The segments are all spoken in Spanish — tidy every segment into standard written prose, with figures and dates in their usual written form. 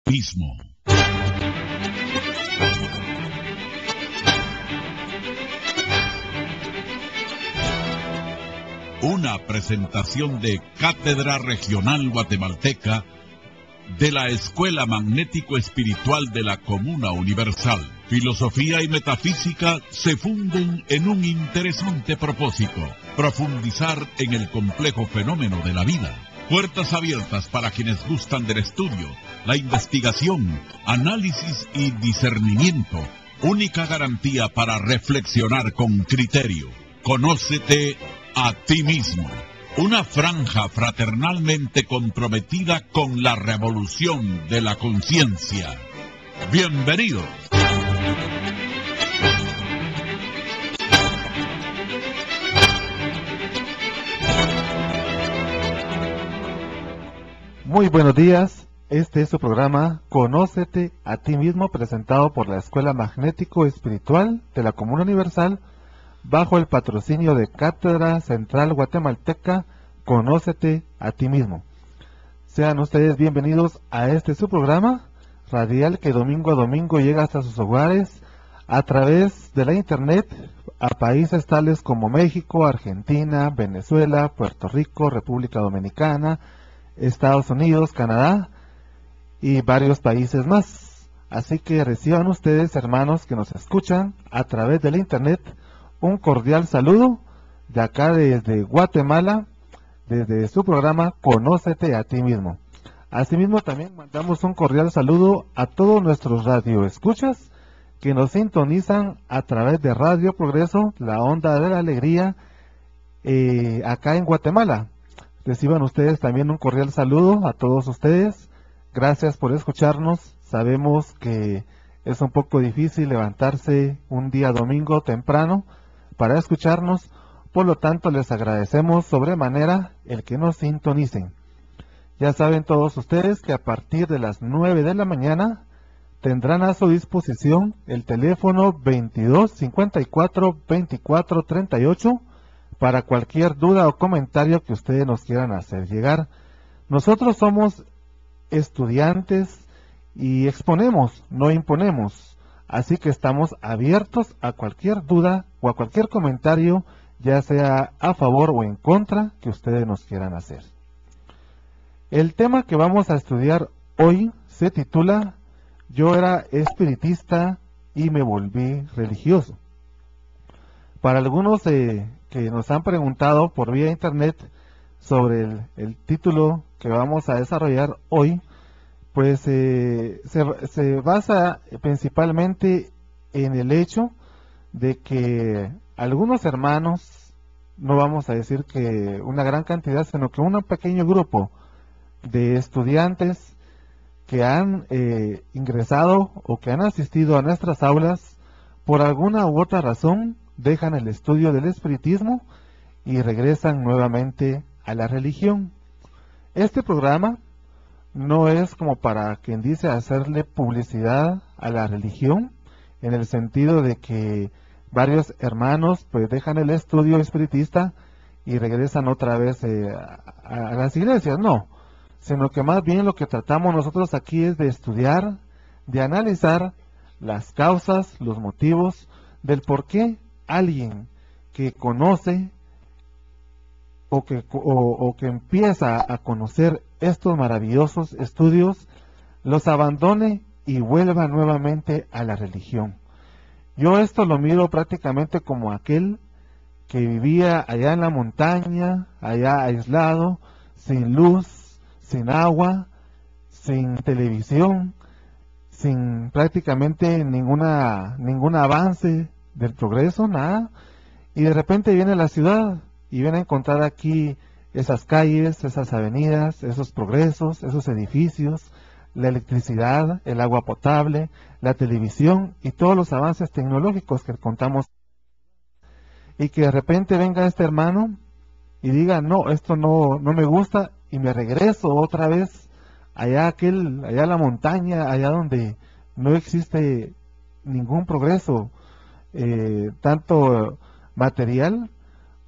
mismo. Una presentación de Cátedra Regional Guatemalteca de la Escuela Magnético Espiritual de la Comuna Universal. Filosofía y metafísica se funden en un interesante propósito: profundizar en el complejo fenómeno de la vida. Puertas abiertas para quienes gustan del estudio, la investigación, análisis y discernimiento. Única garantía para reflexionar con criterio. Conócete a ti mismo. Una franja fraternalmente comprometida con la revolución de la conciencia. Bienvenidos. Muy buenos días, este es su programa Conócete a ti mismo, presentado por la Escuela Magnético Espiritual de la Comuna Universal, bajo el patrocinio de Cátedra Central Guatemalteca. Conócete a ti mismo. Sean ustedes bienvenidos a este su programa radial que domingo a domingo llega hasta sus hogares a través de la internet a países tales como México, Argentina, Venezuela, Puerto Rico, República Dominicana, Estados Unidos, Canadá y varios países más. Así que reciban ustedes, hermanos que nos escuchan a través de la internet, un cordial saludo de acá desde Guatemala, desde su programa Conócete a ti mismo. Asimismo también mandamos un cordial saludo a todos nuestros radioescuchas que nos sintonizan a través de Radio Progreso, la onda de la alegría, acá en Guatemala. Reciban ustedes también un cordial saludo a todos ustedes. Gracias por escucharnos. Sabemos que es un poco difícil levantarse un día domingo temprano para escucharnos. Por lo tanto, les agradecemos sobremanera el que nos sintonicen. Ya saben todos ustedes que a partir de las 9 de la mañana tendrán a su disposición el teléfono 22 54 24 38 para cualquier duda o comentario que ustedes nos quieran hacer llegar. Nosotros somos estudiantes y exponemos, no imponemos. Así que estamos abiertos a cualquier duda o a cualquier comentario, ya sea a favor o en contra, que ustedes nos quieran hacer. El tema que vamos a estudiar hoy se titula Yo era espiritista y me volví religioso. Para algunos que nos han preguntado por vía internet sobre el título que vamos a desarrollar hoy, pues se basa principalmente en el hecho de que algunos hermanos, no vamos a decir que una gran cantidad, sino que un pequeño grupo de estudiantes que han ingresado o que han asistido a nuestras aulas, por alguna u otra razón, dejan el estudio del espiritismo y regresan nuevamente a la religión. Este programa no es como para quien dice hacerle publicidad a la religión, en el sentido de que varios hermanos pues dejan el estudio espiritista y regresan otra vez a las iglesias, no, sino que más bien lo que tratamos nosotros aquí es de estudiar, de analizar las causas, los motivos del por qué alguien que conoce o que empieza a conocer estos maravillosos estudios, los abandone y vuelva nuevamente a la religión. Yo esto lo miro prácticamente como aquel que vivía allá en la montaña, allá aislado, sin luz, sin agua, sin televisión, sin prácticamente ningún avance del progreso, nada, y de repente viene a la ciudad y viene a encontrar aquí esas calles, esas avenidas, esos progresos, esos edificios, la electricidad, el agua potable, la televisión y todos los avances tecnológicos que contamos, y que de repente venga este hermano y diga, no, esto no me gusta, y me regreso otra vez allá a la montaña, allá donde no existe ningún progreso, tanto material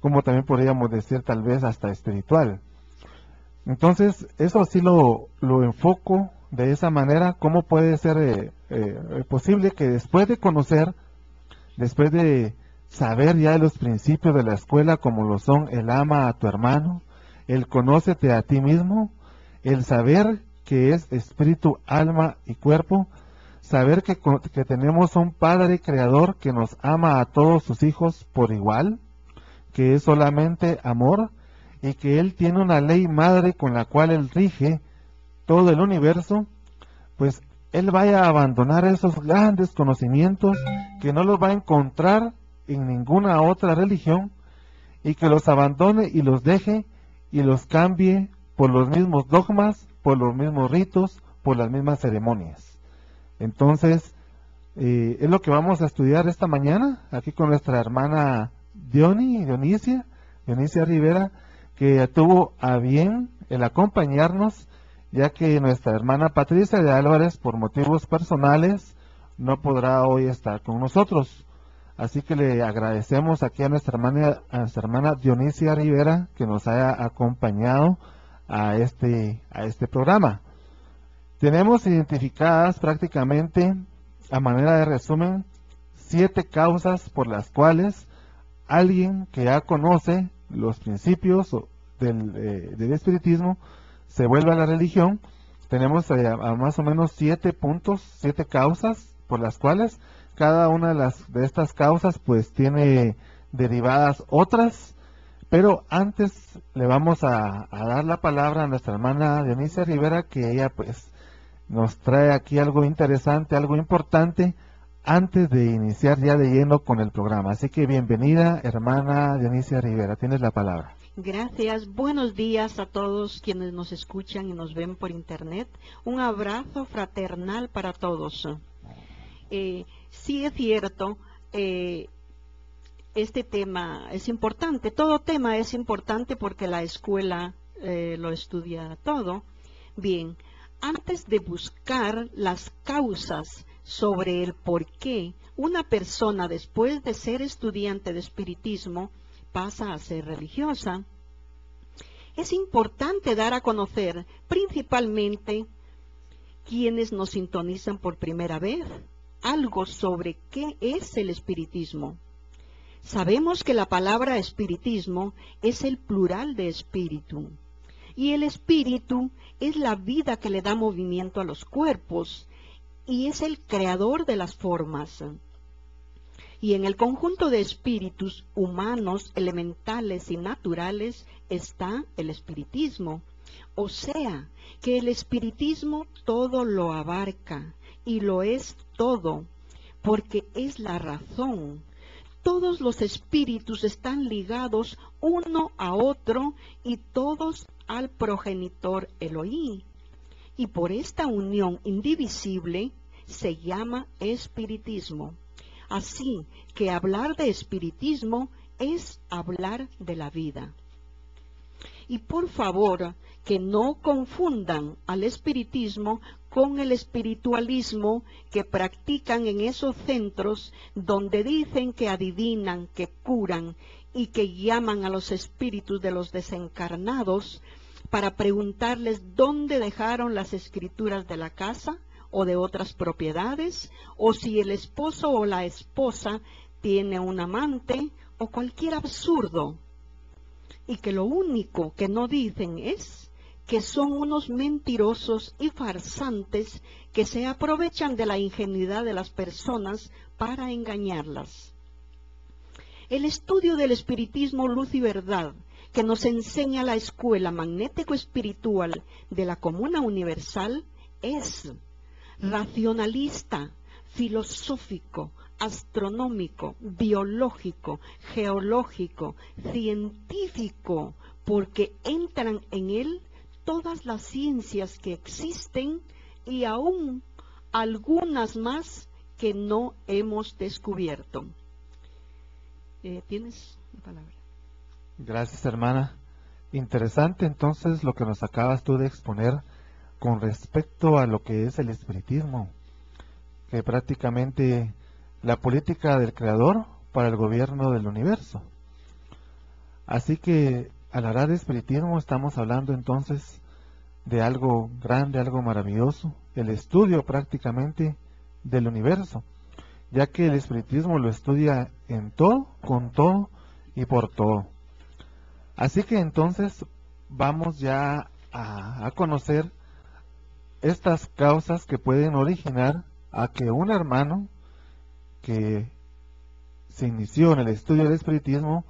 como también podríamos decir tal vez hasta espiritual. Entonces eso sí lo enfoco De esa manera, ¿cómo puede ser posible que después de conocer, después de saber ya los principios de la escuela, como lo son el ama a tu hermano, el conócete a ti mismo, el saber que es espíritu, alma y cuerpo, saber que tenemos un Padre Creador que nos ama a todos sus hijos por igual, que es solamente amor, y que Él tiene una ley madre con la cual Él rige todo el universo, pues Él vaya a abandonar esos grandes conocimientos que no los va a encontrar en ninguna otra religión, y que los abandone y los deje y los cambie por los mismos dogmas, por los mismos ritos, por las mismas ceremonias. Entonces, es lo que vamos a estudiar esta mañana, aquí con nuestra hermana Dionisia Rivera, que tuvo a bien el acompañarnos, ya que nuestra hermana Patricia de Álvarez, por motivos personales, no podrá hoy estar con nosotros. Así que le agradecemos aquí a nuestra hermana Dionisia Rivera que nos haya acompañado a este programa. Tenemos identificadas prácticamente, a manera de resumen, 7 causas por las cuales alguien que ya conoce los principios del espiritismo se vuelve a la religión. Tenemos a más o menos 7 puntos, 7 causas por las cuales cada una de estas causas pues tiene derivadas otras, pero antes le vamos a dar la palabra a nuestra hermana Dionisia Rivera, que ella pues nos trae aquí algo interesante, algo importante, antes de iniciar ya de lleno con el programa. Así que bienvenida, hermana Dionisia Rivera, tienes la palabra. Gracias, buenos días a todos quienes nos escuchan y nos ven por internet. Un abrazo fraternal para todos. Sí es cierto, este tema es importante, todo tema es importante porque la escuela lo estudia todo. Bien, antes de buscar las causas sobre el por qué una persona después de ser estudiante de espiritismo pasa a ser religiosa, es importante dar a conocer principalmente quienes nos sintonizan por primera vez algo sobre qué es el espiritismo. Sabemos que la palabra espiritismo es el plural de espíritu, y el espíritu es la vida que le da movimiento a los cuerpos, y es el creador de las formas. Y en el conjunto de espíritus humanos, elementales y naturales está el espiritismo. O sea, que el espiritismo todo lo abarca y lo es todo, porque es la razón. Todos los espíritus están ligados uno a otro y todos al progenitor Elohim. Y por esta unión indivisible se llama espiritismo. Así que hablar de espiritismo es hablar de la vida. Y por favor, que no confundan al espiritismo con el espiritualismo que practican en esos centros donde dicen que adivinan, que curan y que llaman a los espíritus de los desencarnados para preguntarles dónde dejaron las escrituras de la casa o de otras propiedades, o si el esposo o la esposa tiene un amante, o cualquier absurdo. Y que lo único que no dicen es que son unos mentirosos y farsantes que se aprovechan de la ingenuidad de las personas para engañarlas. El estudio del espiritismo Luz y Verdad, que nos enseña la escuela magnético-espiritual de la Comuna Universal, es racionalista, filosófico, astronómico, biológico, geológico, científico, porque entran en él todas las ciencias que existen y aún algunas más que no hemos descubierto. ¿Tienes la palabra? Gracias, hermana. Interesante entonces lo que nos acabas tú de exponer con respecto a lo que es el espiritismo, que prácticamente la política del creador para el gobierno del universo. Así que al hablar de espiritismo estamos hablando entonces de algo grande, algo maravilloso, el estudio prácticamente del universo, ya que el espiritismo lo estudia en todo, con todo y por todo. Así que entonces vamos ya a conocer estas causas que pueden originar a que un hermano que se inició en el estudio del espiritismo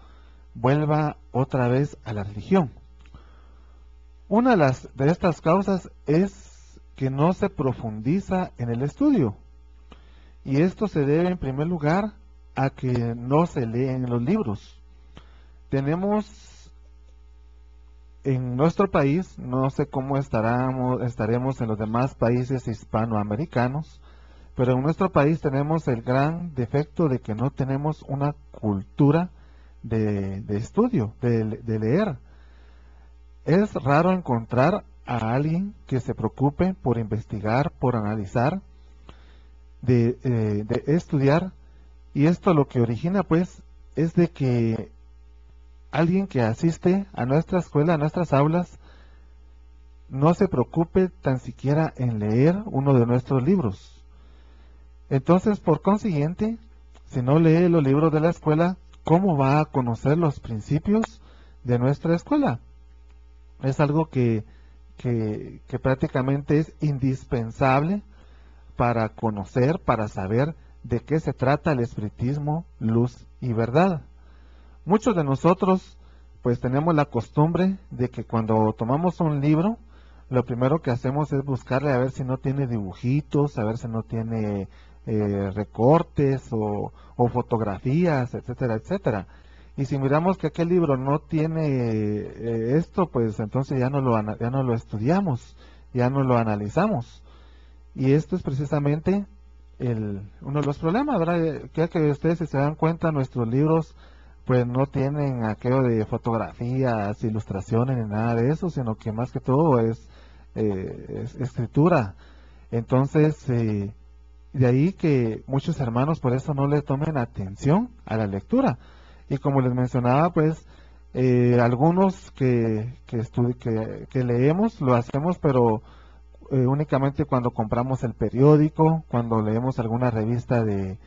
vuelva otra vez a la religión. Una de estas causas es que no se profundiza en el estudio, y esto se debe en primer lugar a que no se leen los libros. Tenemos en nuestro país, no sé cómo estaremos en los demás países hispanoamericanos, pero en nuestro país tenemos el gran defecto de que no tenemos una cultura de estudio, de leer. Es raro encontrar a alguien que se preocupe por investigar, por analizar, de estudiar, y esto lo que origina pues es de que alguien que asiste a nuestra escuela, a nuestras aulas, no se preocupe tan siquiera en leer uno de nuestros libros. Entonces, por consiguiente, si no lee los libros de la escuela, ¿cómo va a conocer los principios de nuestra escuela? Es algo que prácticamente es indispensable para conocer, para saber de qué se trata el espiritismo, luz y verdad. Muchos de nosotros pues tenemos la costumbre de que cuando tomamos un libro, lo primero que hacemos es buscarle a ver si no tiene dibujitos, a ver si no tiene recortes o fotografías, etcétera, etcétera. Y si miramos que aquel libro no tiene esto, pues entonces ya no lo estudiamos, ya no lo analizamos. Y esto es precisamente uno de los problemas, ¿verdad? Que ustedes, si se dan cuenta, nuestros libros pues no tienen aquello de fotografías, ilustraciones ni nada de eso, sino que más que todo es escritura. Entonces, de ahí que muchos hermanos por eso no le tomen atención a la lectura. Y como les mencionaba, pues algunos que leemos, lo hacemos, pero únicamente cuando compramos el periódico, cuando leemos alguna revista de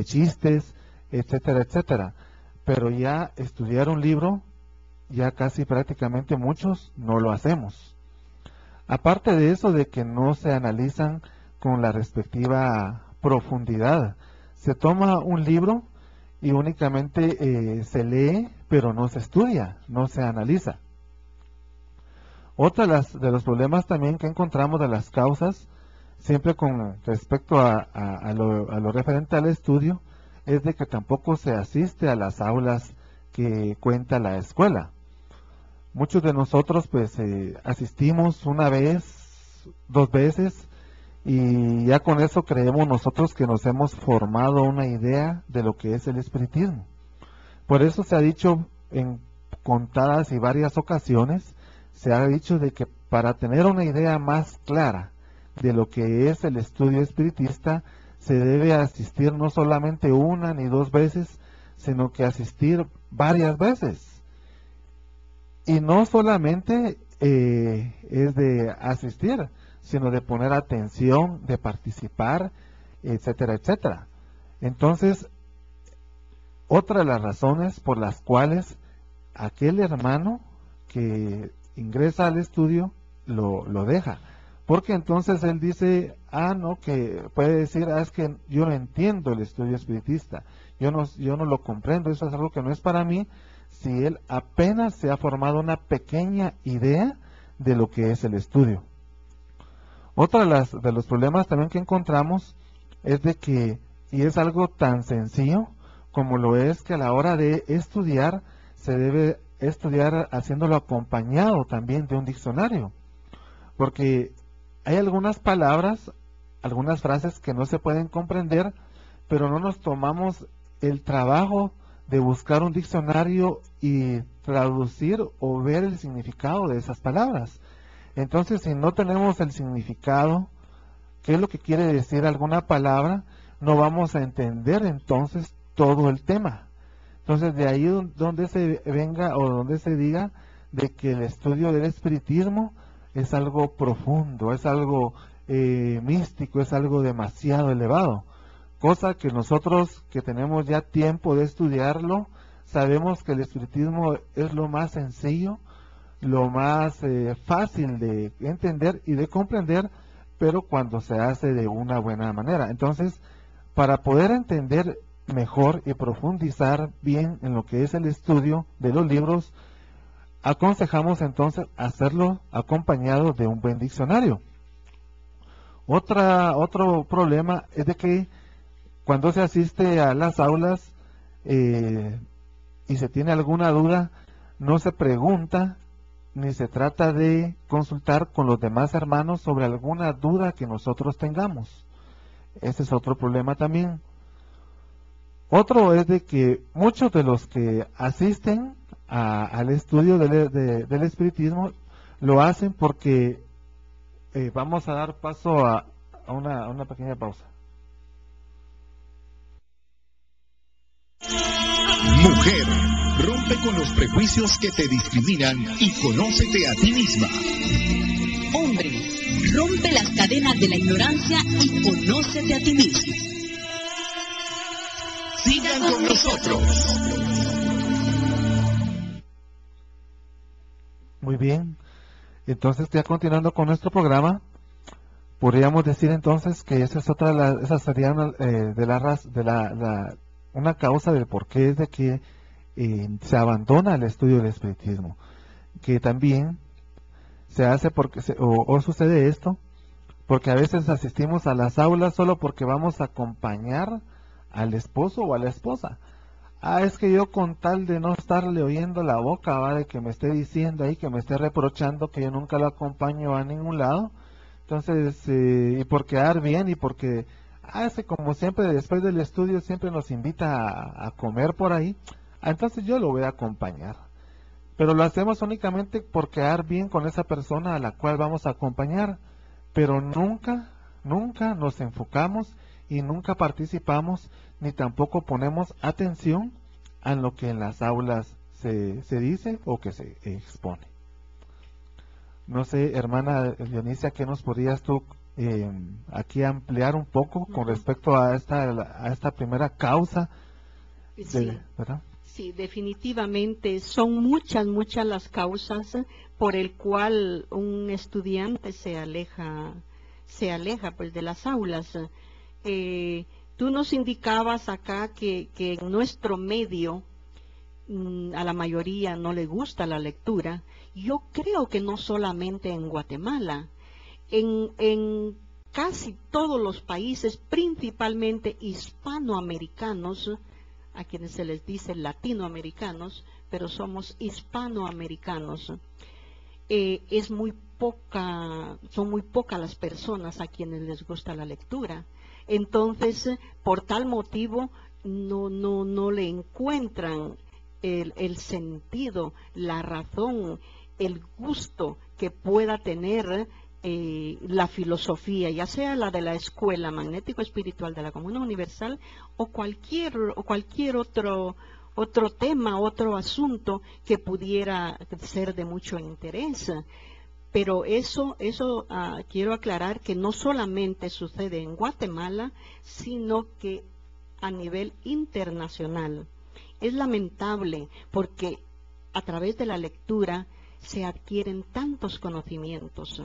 chistes, etcétera, etcétera. Pero ya estudiar un libro, ya casi prácticamente muchos no lo hacemos. Aparte de eso, de que no se analizan con la respectiva profundidad. Se toma un libro y únicamente se lee, pero no se estudia, no se analiza. Otro de los problemas también que encontramos de las causas, siempre con respecto a lo referente al estudio, es de que tampoco se asiste a las aulas que cuenta la escuela. Muchos de nosotros pues asistimos una vez, 2 veces, y ya con eso creemos nosotros que nos hemos formado una idea de lo que es el espiritismo. Por eso se ha dicho en contadas y varias ocasiones, se ha dicho de que para tener una idea más clara de lo que es el estudio espiritista, se debe asistir no solamente 1 ni 2 veces, sino que asistir varias veces. Y no solamente es de asistir, sino de poner atención, de participar, etcétera, etcétera. Entonces, otra de las razones por las cuales aquel hermano que ingresa al estudio lo deja, porque entonces él dice, no, que puede decir, es que yo no entiendo el estudio espiritista, yo no lo comprendo, eso es algo que no es para mí, si él apenas se ha formado una pequeña idea de lo que es el estudio. Otro de los problemas también que encontramos es de que, y es algo tan sencillo como lo es que a la hora de estudiar, se debe estudiar haciéndolo acompañado también de un diccionario, porque hay algunas palabras, algunas frases que no se pueden comprender, pero no nos tomamos el trabajo de buscar un diccionario y traducir o ver el significado de esas palabras. Entonces, si no tenemos el significado, qué es lo que quiere decir alguna palabra, no vamos a entender entonces todo el tema. Entonces, de ahí donde se venga o donde se diga de que el estudio del espiritismo es algo profundo, es algo místico, es algo demasiado elevado, cosa que nosotros que tenemos ya tiempo de estudiarlo, sabemos que el espiritismo es lo más sencillo, lo más fácil de entender y de comprender, pero cuando se hace de una buena manera. Entonces, para poder entender mejor y profundizar bien en lo que es el estudio de los libros, aconsejamos entonces hacerlo acompañado de un buen diccionario. Otro problema es de que cuando se asiste a las aulas y se tiene alguna duda, no se pregunta ni se trata de consultar con los demás hermanos sobre alguna duda que nosotros tengamos. Ese es otro problema también. Otro es de que muchos de los que asisten al estudio del espiritismo lo hacen porque vamos a dar paso a una pequeña pausa. Mujer, rompe con los prejuicios que te discriminan y conócete a ti misma. Hombre, rompe las cadenas de la ignorancia y conócete a ti mismo. Sigan con nosotros. Muy bien, entonces ya continuando con nuestro programa, podríamos decir entonces que esa es esa sería una causa del porqué es de que se abandona el estudio del espiritismo, que también se hace porque o sucede esto porque a veces asistimos a las aulas solo porque vamos a acompañar al esposo o a la esposa. Es que yo con tal de no estarle oyendo la boca, ¿va? De que me esté diciendo ahí, que me esté reprochando que yo nunca lo acompaño a ningún lado, entonces, y por quedar bien y porque es que como siempre después del estudio siempre nos invita a comer por ahí, entonces yo lo voy a acompañar. Pero lo hacemos únicamente por quedar bien con esa persona a la cual vamos a acompañar, pero nunca nos enfocamos y nunca participamos ni tampoco ponemos atención a lo que en las aulas se dice o que se expone. No sé, hermana Dionisia, ¿qué nos podrías tú aquí ampliar un poco con respecto a esta primera causa? Sí. ¿Verdad? Sí, definitivamente son muchas las causas por el cual un estudiante se aleja pues de las aulas. Tú nos indicabas acá que en nuestro medio a la mayoría no le gusta la lectura. Yo creo que no solamente en Guatemala, en casi todos los países, principalmente hispanoamericanos, a quienes se les dice latinoamericanos, pero somos hispanoamericanos. Son muy pocas las personas a quienes les gusta la lectura. Entonces, por tal motivo, no le encuentran el sentido, la razón, el gusto que pueda tener la filosofía, ya sea la de la Escuela Magnético Espiritual de la Comuna Universal o cualquier otro tema, otro asunto que pudiera ser de mucho interés. Pero eso quiero aclarar que no solamente sucede en Guatemala, sino que a nivel internacional. Es lamentable porque a través de la lectura se adquieren tantos conocimientos,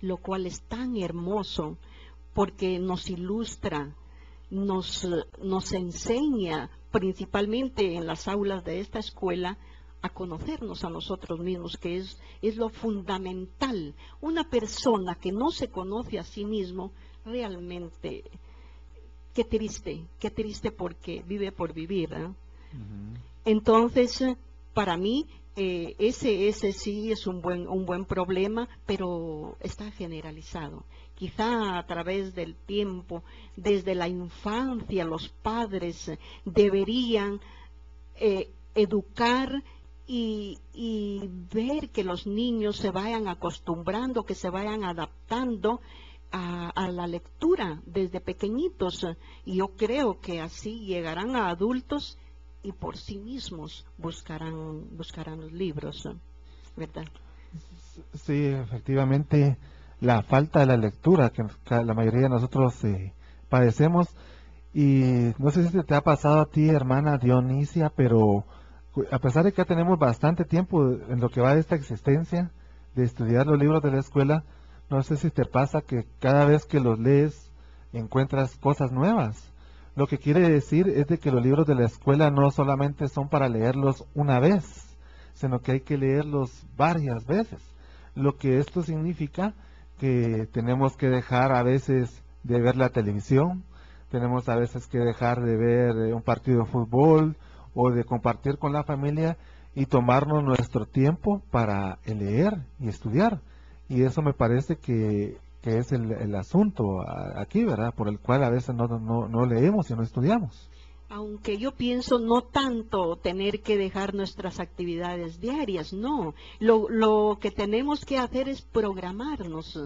lo cual es tan hermoso porque nos ilustra, nos enseña, principalmente en las aulas de esta escuela, a conocernos a nosotros mismos, que es lo fundamental. Una persona que no se conoce a sí mismo, realmente, qué triste porque vive por vivir, ¿eh? Entonces, para mí, ese sí es un buen problema, pero está generalizado. Quizá a través del tiempo, desde la infancia, los padres deberían educar y ver que los niños se vayan acostumbrando, que se vayan adaptando a la lectura desde pequeñitos. Y yo creo que así llegarán a adultos y por sí mismos buscarán los libros, ¿verdad? Sí, efectivamente, la falta de la lectura que la mayoría de nosotros padecemos. Y no sé si te ha pasado a ti, hermana Dionisia, pero a pesar de que ya tenemos bastante tiempo en lo que va de esta existencia, de estudiar los libros de la escuela, no sé si te pasa que cada vez que los lees encuentras cosas nuevas. Lo que quiere decir es de que los libros de la escuela no solamente son para leerlos una vez, sino que hay que leerlos varias veces. Lo que esto significa que tenemos que dejar a veces de ver la televisión, tenemos a veces que dejar de ver un partido de fútbol o de compartir con la familia y tomarnos nuestro tiempo para leer y estudiar. Y eso me parece que es el asunto aquí, ¿verdad? Por el cual a veces no leemos y no estudiamos. Aunque yo pienso no tanto tener que dejar nuestras actividades diarias, no. Lo que tenemos que hacer es programarnos.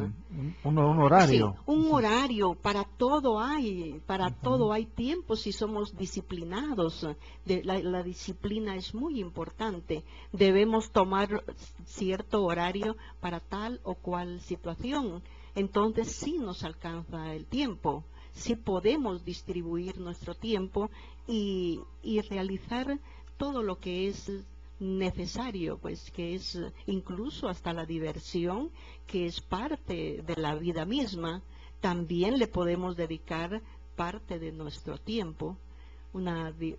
Un horario. Sí, un horario, para todo hay tiempo si somos disciplinados. La disciplina es muy importante. Debemos tomar cierto horario para tal o cual situación. Entonces sí nos alcanza el tiempo. Sí podemos distribuir nuestro tiempo y realizar todo lo que es necesario, pues que es incluso hasta la diversión, que es parte de la vida misma. También le podemos dedicar parte de nuestro tiempo,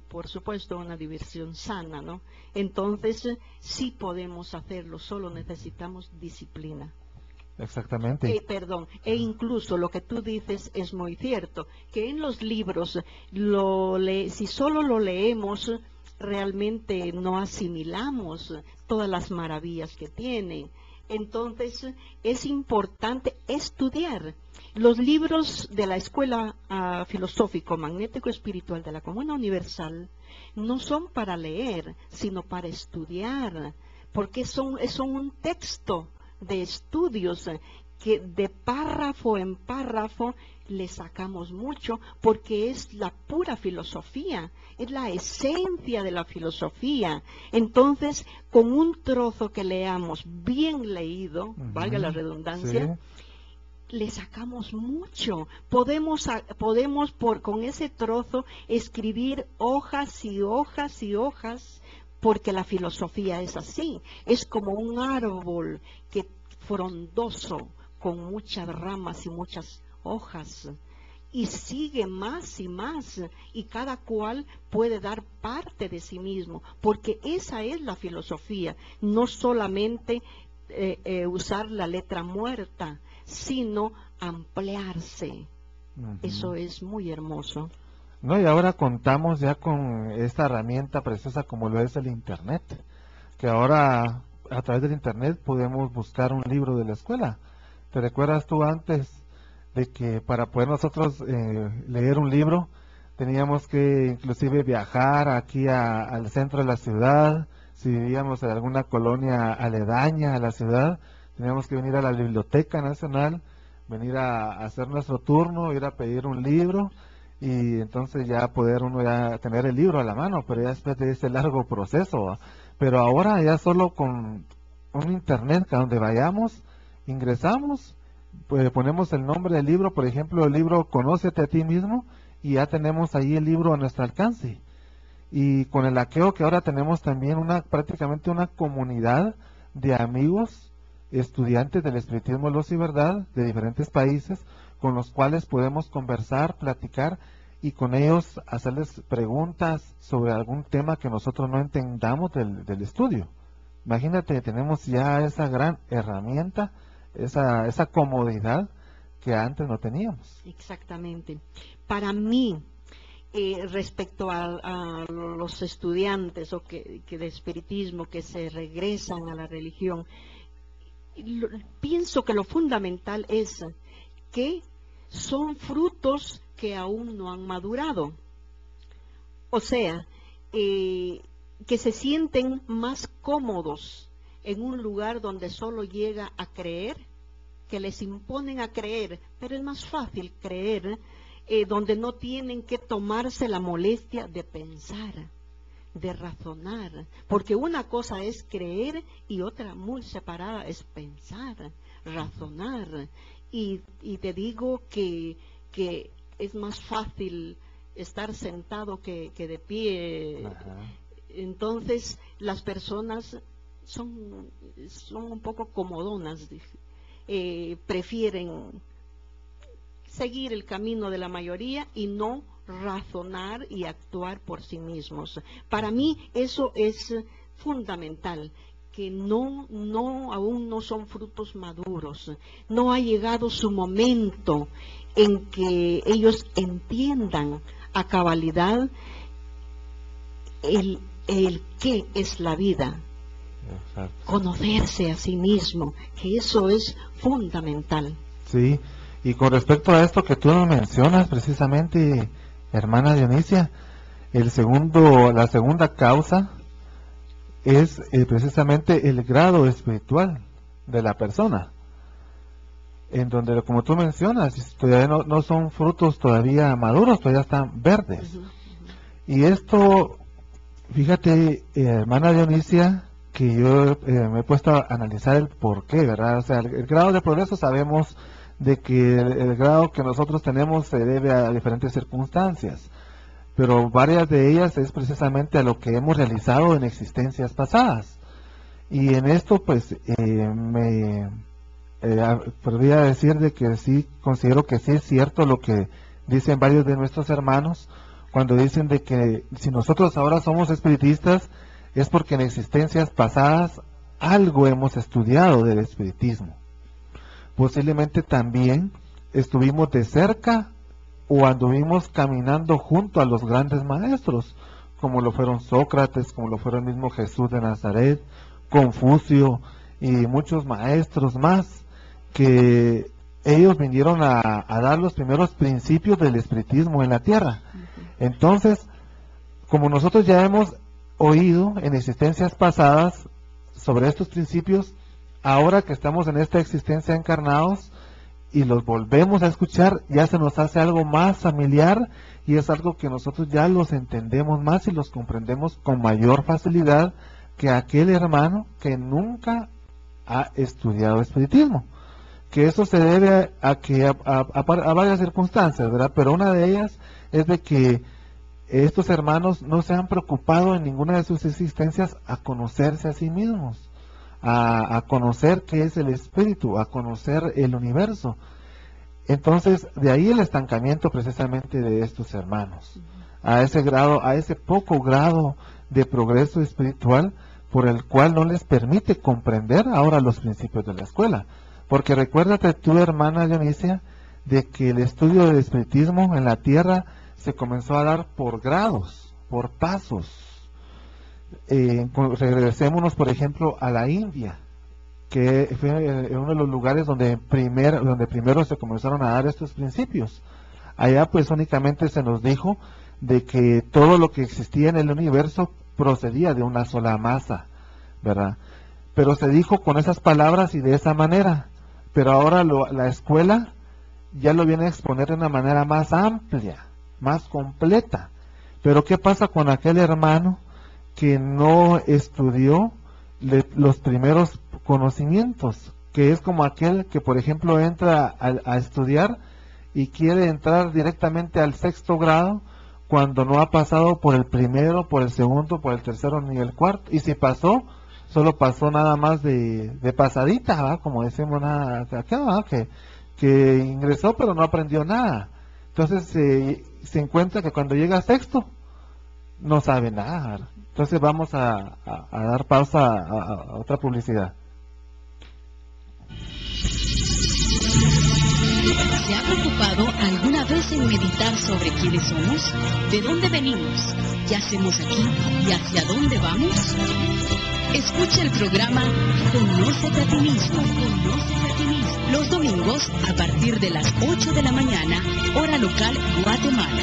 por supuesto una diversión sana, ¿no? Entonces sí podemos hacerlo, solo necesitamos disciplina. Exactamente. E incluso lo que tú dices es muy cierto, que en los libros, si solo lo leemos, realmente no asimilamos todas las maravillas que tienen. Entonces, es importante estudiar. Los libros de la Escuela Filosófico Magnético Espiritual de la Comuna Universal no son para leer, sino para estudiar, porque son un texto de estudios que de párrafo en párrafo le sacamos mucho, porque es la pura filosofía, es la esencia de la filosofía. Entonces, con un trozo que leamos bien leído, valga la redundancia, sí, le sacamos mucho. Podemos con ese trozo escribir hojas y hojas y hojas, porque la filosofía es así, es como un árbol que frondoso, con muchas ramas y muchas hojas, y sigue más y más, y cada cual puede dar parte de sí mismo, porque esa es la filosofía, no solamente usar la letra muerta, sino ampliarse. Eso es muy hermoso. No, y ahora contamos ya con esta herramienta preciosa como lo es el Internet, que ahora a través del Internet podemos buscar un libro de la escuela. ¿Te recuerdas tú antes de que para poder nosotros leer un libro teníamos que inclusive viajar aquí al centro de la ciudad? Si vivíamos en alguna colonia aledaña a la ciudad, teníamos que venir a la Biblioteca Nacional, venir a hacer nuestro turno, ir a pedir un libro, y entonces ya poder uno ya tener el libro a la mano, pero ya después de ese largo proceso. Pero ahora ya solo con un Internet, que a donde vayamos, ingresamos, pues ponemos el nombre del libro, por ejemplo, el libro Conócete a ti mismo, y ya tenemos ahí el libro a nuestro alcance. Y con el hackeo que ahora tenemos también prácticamente una comunidad de amigos, estudiantes del Espiritismo, Luz y Verdad, de diferentes países, con los cuales podemos conversar, platicar, y con ellos hacerles preguntas sobre algún tema que nosotros no entendamos del estudio. Imagínate, tenemos ya esa gran herramienta, esa comodidad que antes no teníamos. Exactamente. Para mí, respecto a los estudiantes que de espiritismo que se regresan a la religión, pienso que lo fundamental es que son frutos que aún no han madurado. O sea, que se sienten más cómodos en un lugar donde solo llega a creer, que les imponen a creer, pero es más fácil creer, donde no tienen que tomarse la molestia de pensar, de razonar, porque una cosa es creer y otra muy separada es pensar. razonar. Y te digo que es más fácil estar sentado que de pie. Ajá. Entonces las personas son un poco comodonas, prefieren seguir el camino de la mayoría y no razonar y actuar por sí mismos. Para mí eso es fundamental, que aún no son frutos maduros, no ha llegado su momento en que ellos entiendan a cabalidad el qué es la vida. Exacto. Conocerse a sí mismo, que eso es fundamental. Sí, y con respecto a esto que tú nos mencionas precisamente, hermana Dionisia, la segunda causa es precisamente el grado espiritual de la persona, en donde, como tú mencionas, todavía no son frutos todavía maduros, todavía están verdes. Y esto, fíjate, hermana Dionisia, que yo me he puesto a analizar el por qué, ¿verdad? O sea, el grado de progreso sabemos de que el grado que nosotros tenemos se debe a diferentes circunstancias, pero varias de ellas es precisamente a lo que hemos realizado en existencias pasadas. Y en esto, pues, podría decir de que sí, considero que sí es cierto lo que dicen varios de nuestros hermanos, cuando dicen de que si nosotros ahora somos espiritistas, es porque en existencias pasadas algo hemos estudiado del espiritismo. Posiblemente también estuvimos de cerca o anduvimos caminando junto a los grandes maestros, como lo fueron Sócrates, como lo fueron el mismo Jesús de Nazaret, Confucio y muchos maestros más, que ellos vinieron a dar los primeros principios del espiritismo en la tierra. Entonces, como nosotros ya hemos oído en existencias pasadas sobre estos principios, ahora que estamos en esta existencia encarnados y los volvemos a escuchar, ya se nos hace algo más familiar y es algo que nosotros ya los entendemos más y los comprendemos con mayor facilidad que aquel hermano que nunca ha estudiado espiritismo. Que eso se debe a varias circunstancias, ¿verdad? Pero una de ellas es de que estos hermanos no se han preocupado en ninguna de sus existencias a conocerse a sí mismos, a conocer qué es el espíritu, a conocer el universo. Entonces, de ahí el estancamiento precisamente de estos hermanos, a ese grado, a ese poco grado de progreso espiritual por el cual no les permite comprender ahora los principios de la escuela. Porque recuérdate tú, hermana Dionisia, de que el estudio del espiritismo en la tierra se comenzó a dar por grados, por pasos. Regresémonos, por ejemplo, a la India, que fue uno de los lugares donde primero se comenzaron a dar estos principios. Allá pues únicamente se nos dijo de que todo lo que existía en el universo procedía de una sola masa, ¿verdad? Pero se dijo con esas palabras y de esa manera, pero ahora la escuela ya lo viene a exponer de una manera más amplia, más completa. Pero ¿qué pasa con aquel hermano que no estudió los primeros conocimientos? Que es como aquel que, por ejemplo, entra a estudiar y quiere entrar directamente al 6º grado cuando no ha pasado por el primero, por el segundo, por el tercero ni el cuarto. Y si pasó, solo pasó nada más de pasadita, ¿verdad? Como decimos acá, ¿verdad? Que ingresó pero no aprendió nada. Entonces se encuentra que cuando llega a 6º no sabe nada, ¿verdad? Entonces vamos a dar pausa a otra publicidad. ¿Se ha preocupado alguna vez en meditar sobre quiénes somos? ¿De dónde venimos? ¿Qué hacemos aquí? ¿Y hacia dónde vamos? Escucha el programa Conócete a ti mismo. Conócete a ti mismo. Los domingos a partir de las 8 de la mañana, hora local Guatemala.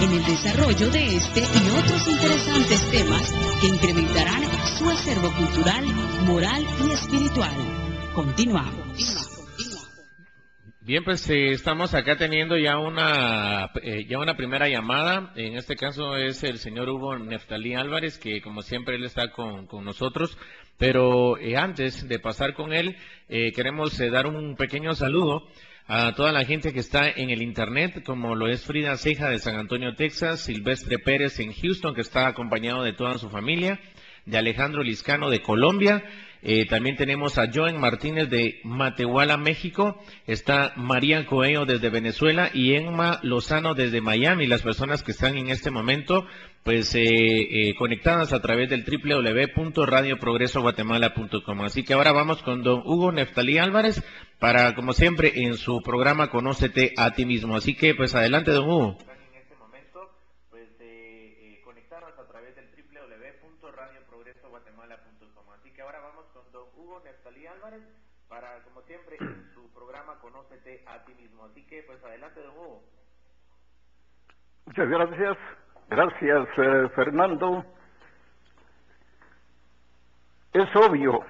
En el desarrollo de este y otros interesantes temas que incrementarán su acervo cultural, moral y espiritual. Continuamos. Bien, pues estamos acá teniendo ya una primera llamada. En este caso es el señor Hugo Neftalí Álvarez, que como siempre él está con nosotros. Pero antes de pasar con él, queremos dar un pequeño saludo a toda la gente que está en el internet, como lo es Frida Ceja de San Antonio, Texas, Silvestre Pérez en Houston, que está acompañado de toda su familia, de Alejandro Liscano de Colombia. También tenemos a Joen Martínez de Matehuala, México. Está María Coello desde Venezuela y Emma Lozano desde Miami. Las personas que están en este momento, pues, conectadas a través del www.radioprogresoguatemala.com. Así que ahora vamos con don Hugo Neftalí Álvarez para, como siempre, en su programa Conócete a ti mismo. Así que, pues, adelante, don Hugo. Para, como siempre, en su programa Conócete a ti mismo. Así que, pues, adelante, don Hugo. Muchas gracias. Gracias, Fernando. Es obvio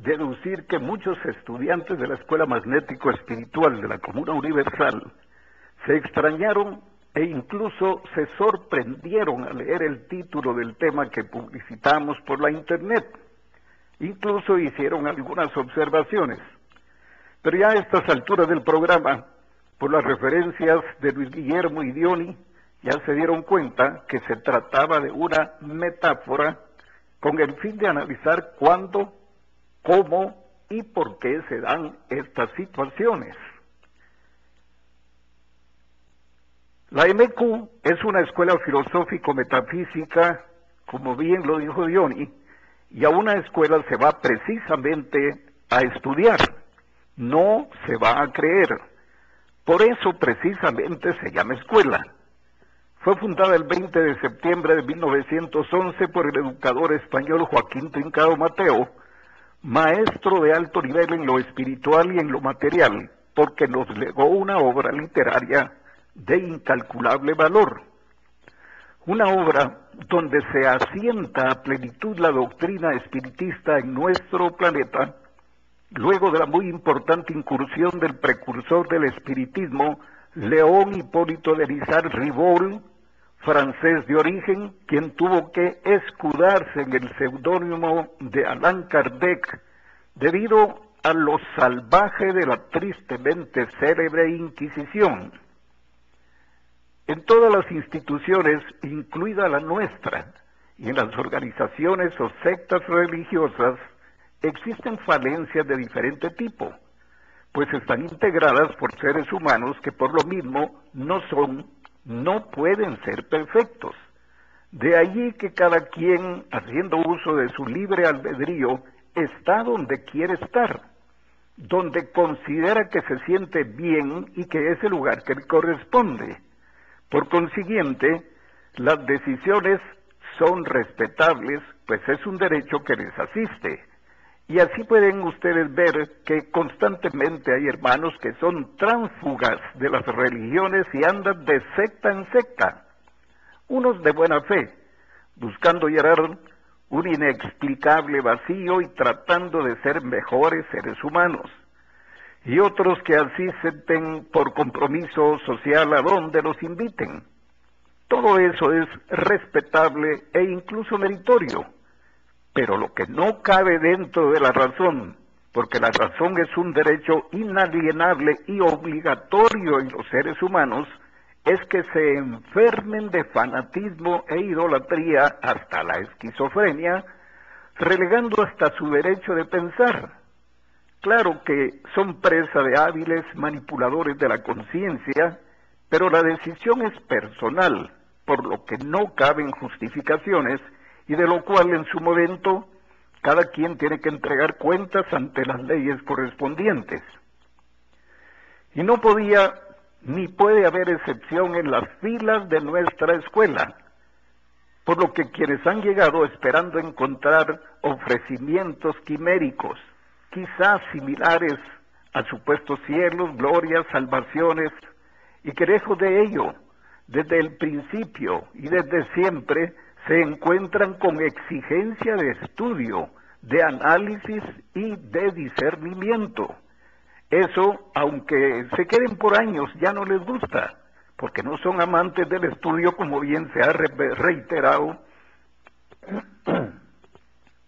deducir que muchos estudiantes de la Escuela Magnético Espiritual de la Comuna Universal se extrañaron e incluso se sorprendieron al leer el título del tema que publicitamos por la Internet. Incluso hicieron algunas observaciones. Pero ya a estas alturas del programa, por las referencias de Luis Guillermo y Diony, ya se dieron cuenta que se trataba de una metáfora con el fin de analizar cuándo, cómo y por qué se dan estas situaciones. La MQ es una escuela filosófico-metafísica, como bien lo dijo Diony, y a una escuela se va precisamente a estudiar, no se va a creer. Por eso precisamente se llama escuela. Fue fundada el 20 de septiembre de 1911 por el educador español Joaquín Trincado Mateo, maestro de alto nivel en lo espiritual y en lo material, porque nos legó una obra literaria de incalculable valor. Una obra donde se asienta a plenitud la doctrina espiritista en nuestro planeta, luego de la muy importante incursión del precursor del espiritismo, León Hipólito de Lizard Ribol, francés de origen, quien tuvo que escudarse en el seudónimo de Allan Kardec, debido a lo salvaje de la tristemente célebre Inquisición. En todas las instituciones, incluida la nuestra, y en las organizaciones o sectas religiosas, existen falencias de diferente tipo, pues están integradas por seres humanos que por lo mismo no pueden ser perfectos. De allí que cada quien, haciendo uso de su libre albedrío, está donde quiere estar, donde considera que se siente bien y que es el lugar que le corresponde. Por consiguiente, las decisiones son respetables, pues es un derecho que les asiste. Y así pueden ustedes ver que constantemente hay hermanos que son tránsfugas de las religiones y andan de secta en secta. Unos de buena fe, buscando llenar un inexplicable vacío y tratando de ser mejores seres humanos. Y otros que asisten por compromiso social a donde los inviten. Todo eso es respetable e incluso meritorio, pero lo que no cabe dentro de la razón, porque la razón es un derecho inalienable y obligatorio en los seres humanos, es que se enfermen de fanatismo e idolatría hasta la esquizofrenia, relegando hasta su derecho de pensar. Claro que son presa de hábiles manipuladores de la conciencia, pero la decisión es personal, por lo que no caben justificaciones, y de lo cual en su momento cada quien tiene que entregar cuentas ante las leyes correspondientes. Y no podía ni puede haber excepción en las filas de nuestra escuela, por lo que quienes han llegado esperando encontrar ofrecimientos quiméricos, quizás similares a supuestos cielos, glorias, salvaciones, y que lejos de ello, desde el principio y desde siempre, se encuentran con exigencia de estudio, de análisis y de discernimiento. Eso, aunque se queden por años, ya no les gusta, porque no son amantes del estudio, como bien se ha reiterado,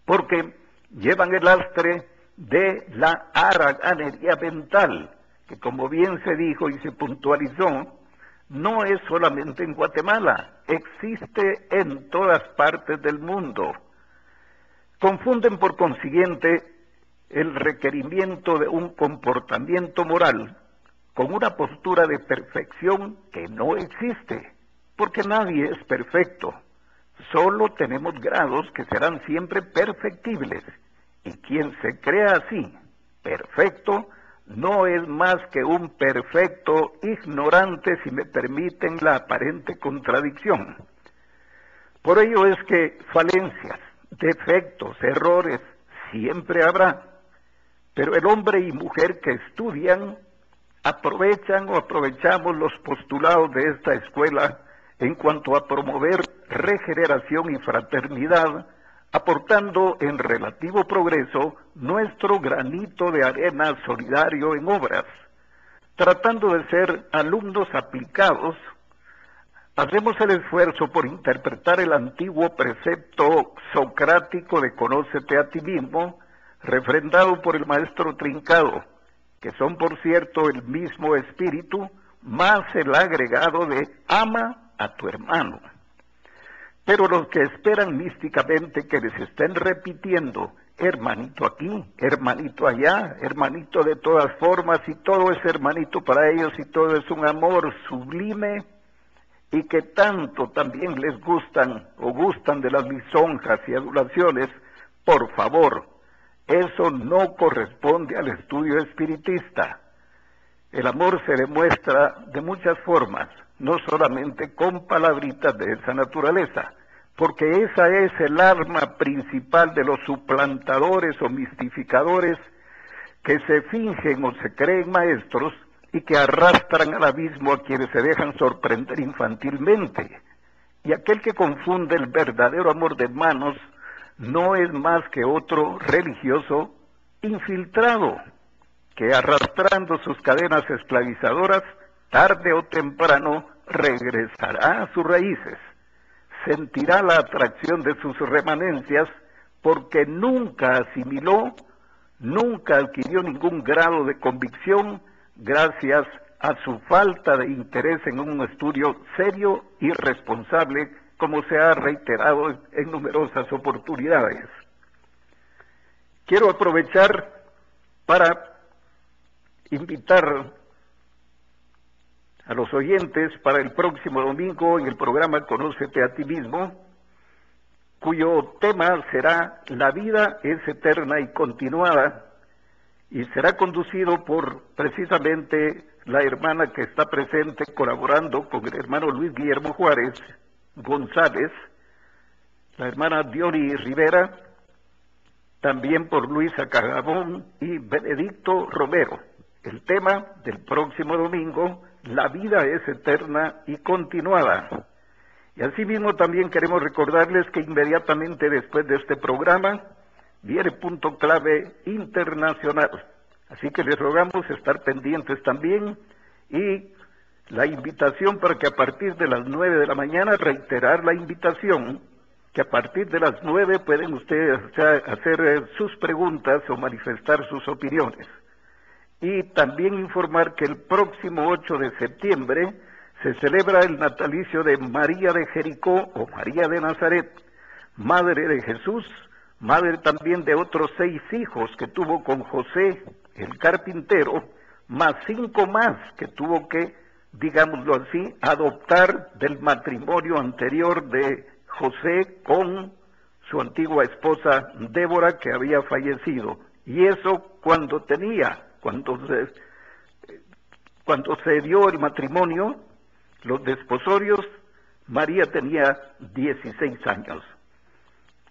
porque llevan el lastre de la haraganería mental, que como bien se dijo y se puntualizó, no es solamente en Guatemala, existe en todas partes del mundo. Confunden por consiguiente el requerimiento de un comportamiento moral con una postura de perfección que no existe, porque nadie es perfecto. Solo tenemos grados que serán siempre perfectibles, y quien se crea así, perfecto, no es más que un perfecto ignorante, si me permiten la aparente contradicción. Por ello es que falencias, defectos, errores, siempre habrá, pero el hombre y mujer que estudian aprovechan o aprovechamos los postulados de esta escuela en cuanto a promover regeneración y fraternidad, aportando en relativo progreso nuestro granito de arena solidario en obras. Tratando de ser alumnos aplicados, hacemos el esfuerzo por interpretar el antiguo precepto socrático de conócete a ti mismo, refrendado por el maestro Trincado, que son por cierto el mismo espíritu, más el agregado de ama a tu hermano. Pero los que esperan místicamente que les estén repitiendo, hermanito aquí, hermanito allá, hermanito de todas formas, y todo es hermanito para ellos, y todo es un amor sublime, y que tanto también les gustan o gustan de las lisonjas y adulaciones, por favor, eso no corresponde al estudio espiritista. El amor se demuestra de muchas formas, no solamente con palabritas de esa naturaleza, porque esa es el arma principal de los suplantadores o mistificadores que se fingen o se creen maestros y que arrastran al abismo a quienes se dejan sorprender infantilmente. Y aquel que confunde el verdadero amor de hermanos no es más que otro religioso infiltrado, que arrastrando sus cadenas esclavizadoras, tarde o temprano regresará a sus raíces, sentirá la atracción de sus remanencias, porque nunca asimiló, nunca adquirió ningún grado de convicción, gracias a su falta de interés en un estudio serio y responsable, como se ha reiterado en numerosas oportunidades. Quiero aprovechar para invitar a los oyentes para el próximo domingo en el programa Conócete a ti mismo, cuyo tema será La vida es eterna y continuada, y será conducido por precisamente la hermana que está presente colaborando con el hermano Luis Guillermo Juárez González, la hermana Diony Rivera, también por Luisa Cagabón y Benedicto Romero. El tema del próximo domingo, la vida es eterna y continuada. Y asimismo también queremos recordarles que inmediatamente después de este programa viene Punto Clave Internacional. Así que les rogamos estar pendientes también y la invitación para que a partir de las 9 de la mañana, reiterar la invitación, que a partir de las 9 pueden ustedes hacer sus preguntas o manifestar sus opiniones. Y también informar que el próximo 8 de septiembre se celebra el natalicio de María de Jericó o María de Nazaret, madre de Jesús, madre también de otros 6 hijos que tuvo con José, el carpintero, más 5 más que tuvo que, digámoslo así, adoptar del matrimonio anterior de José con su antigua esposa Débora, que había fallecido. Y eso cuando se dio el matrimonio, los desposorios, María tenía 16 años.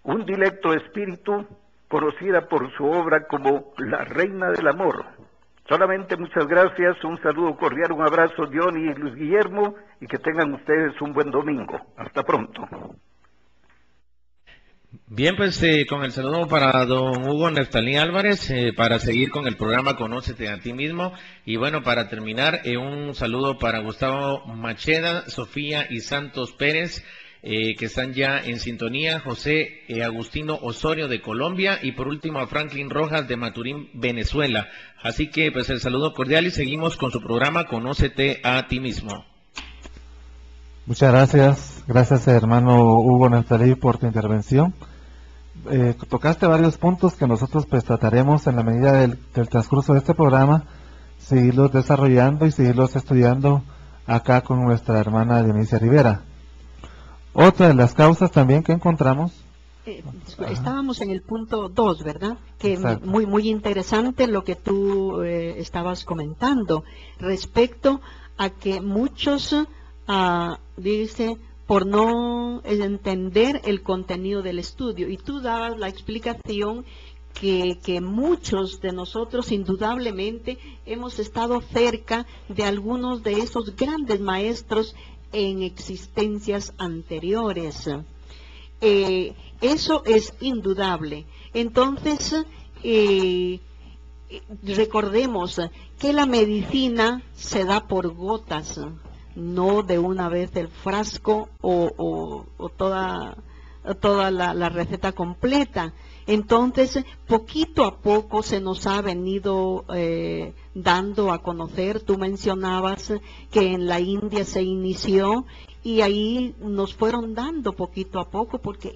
Un dilecto espíritu, conocida por su obra como la Reina del Amor. Solamente muchas gracias, un saludo cordial, un abrazo, Diony y Luis Guillermo, y que tengan ustedes un buen domingo. Hasta pronto. Bien, pues con el saludo para don Hugo Neftalí Álvarez, para seguir con el programa Conócete a ti mismo. Y bueno, para terminar, un saludo para Gustavo Macheda, Sofía y Santos Pérez, que están ya en sintonía, José Agustino Osorio de Colombia y por último a Franklin Rojas de Maturín, Venezuela. Así que pues el saludo cordial y seguimos con su programa Conócete a ti mismo. Muchas gracias. Gracias, hermano Hugo Neftalí, por tu intervención. Tocaste varios puntos que nosotros pues trataremos en la medida del transcurso de este programa, seguirlos desarrollando y seguirlos estudiando acá con nuestra hermana Dionisia Rivera. Otra de las causas también que encontramos... estábamos en el punto 2, ¿verdad? Que Exacto. muy interesante lo que tú estabas comentando respecto a que muchos, dice, por no entender el contenido del estudio. Y tú dabas la explicación que muchos de nosotros indudablemente hemos estado cerca de algunos de esos grandes maestros en existencias anteriores. Eso es indudable. Entonces, recordemos que la medicina se da por gotas, no de una vez el frasco o toda la receta completa. Entonces, poquito a poco se nos ha venido dando a conocer. Tú mencionabas que en la India se inició y ahí nos fueron dando poquito a poco, porque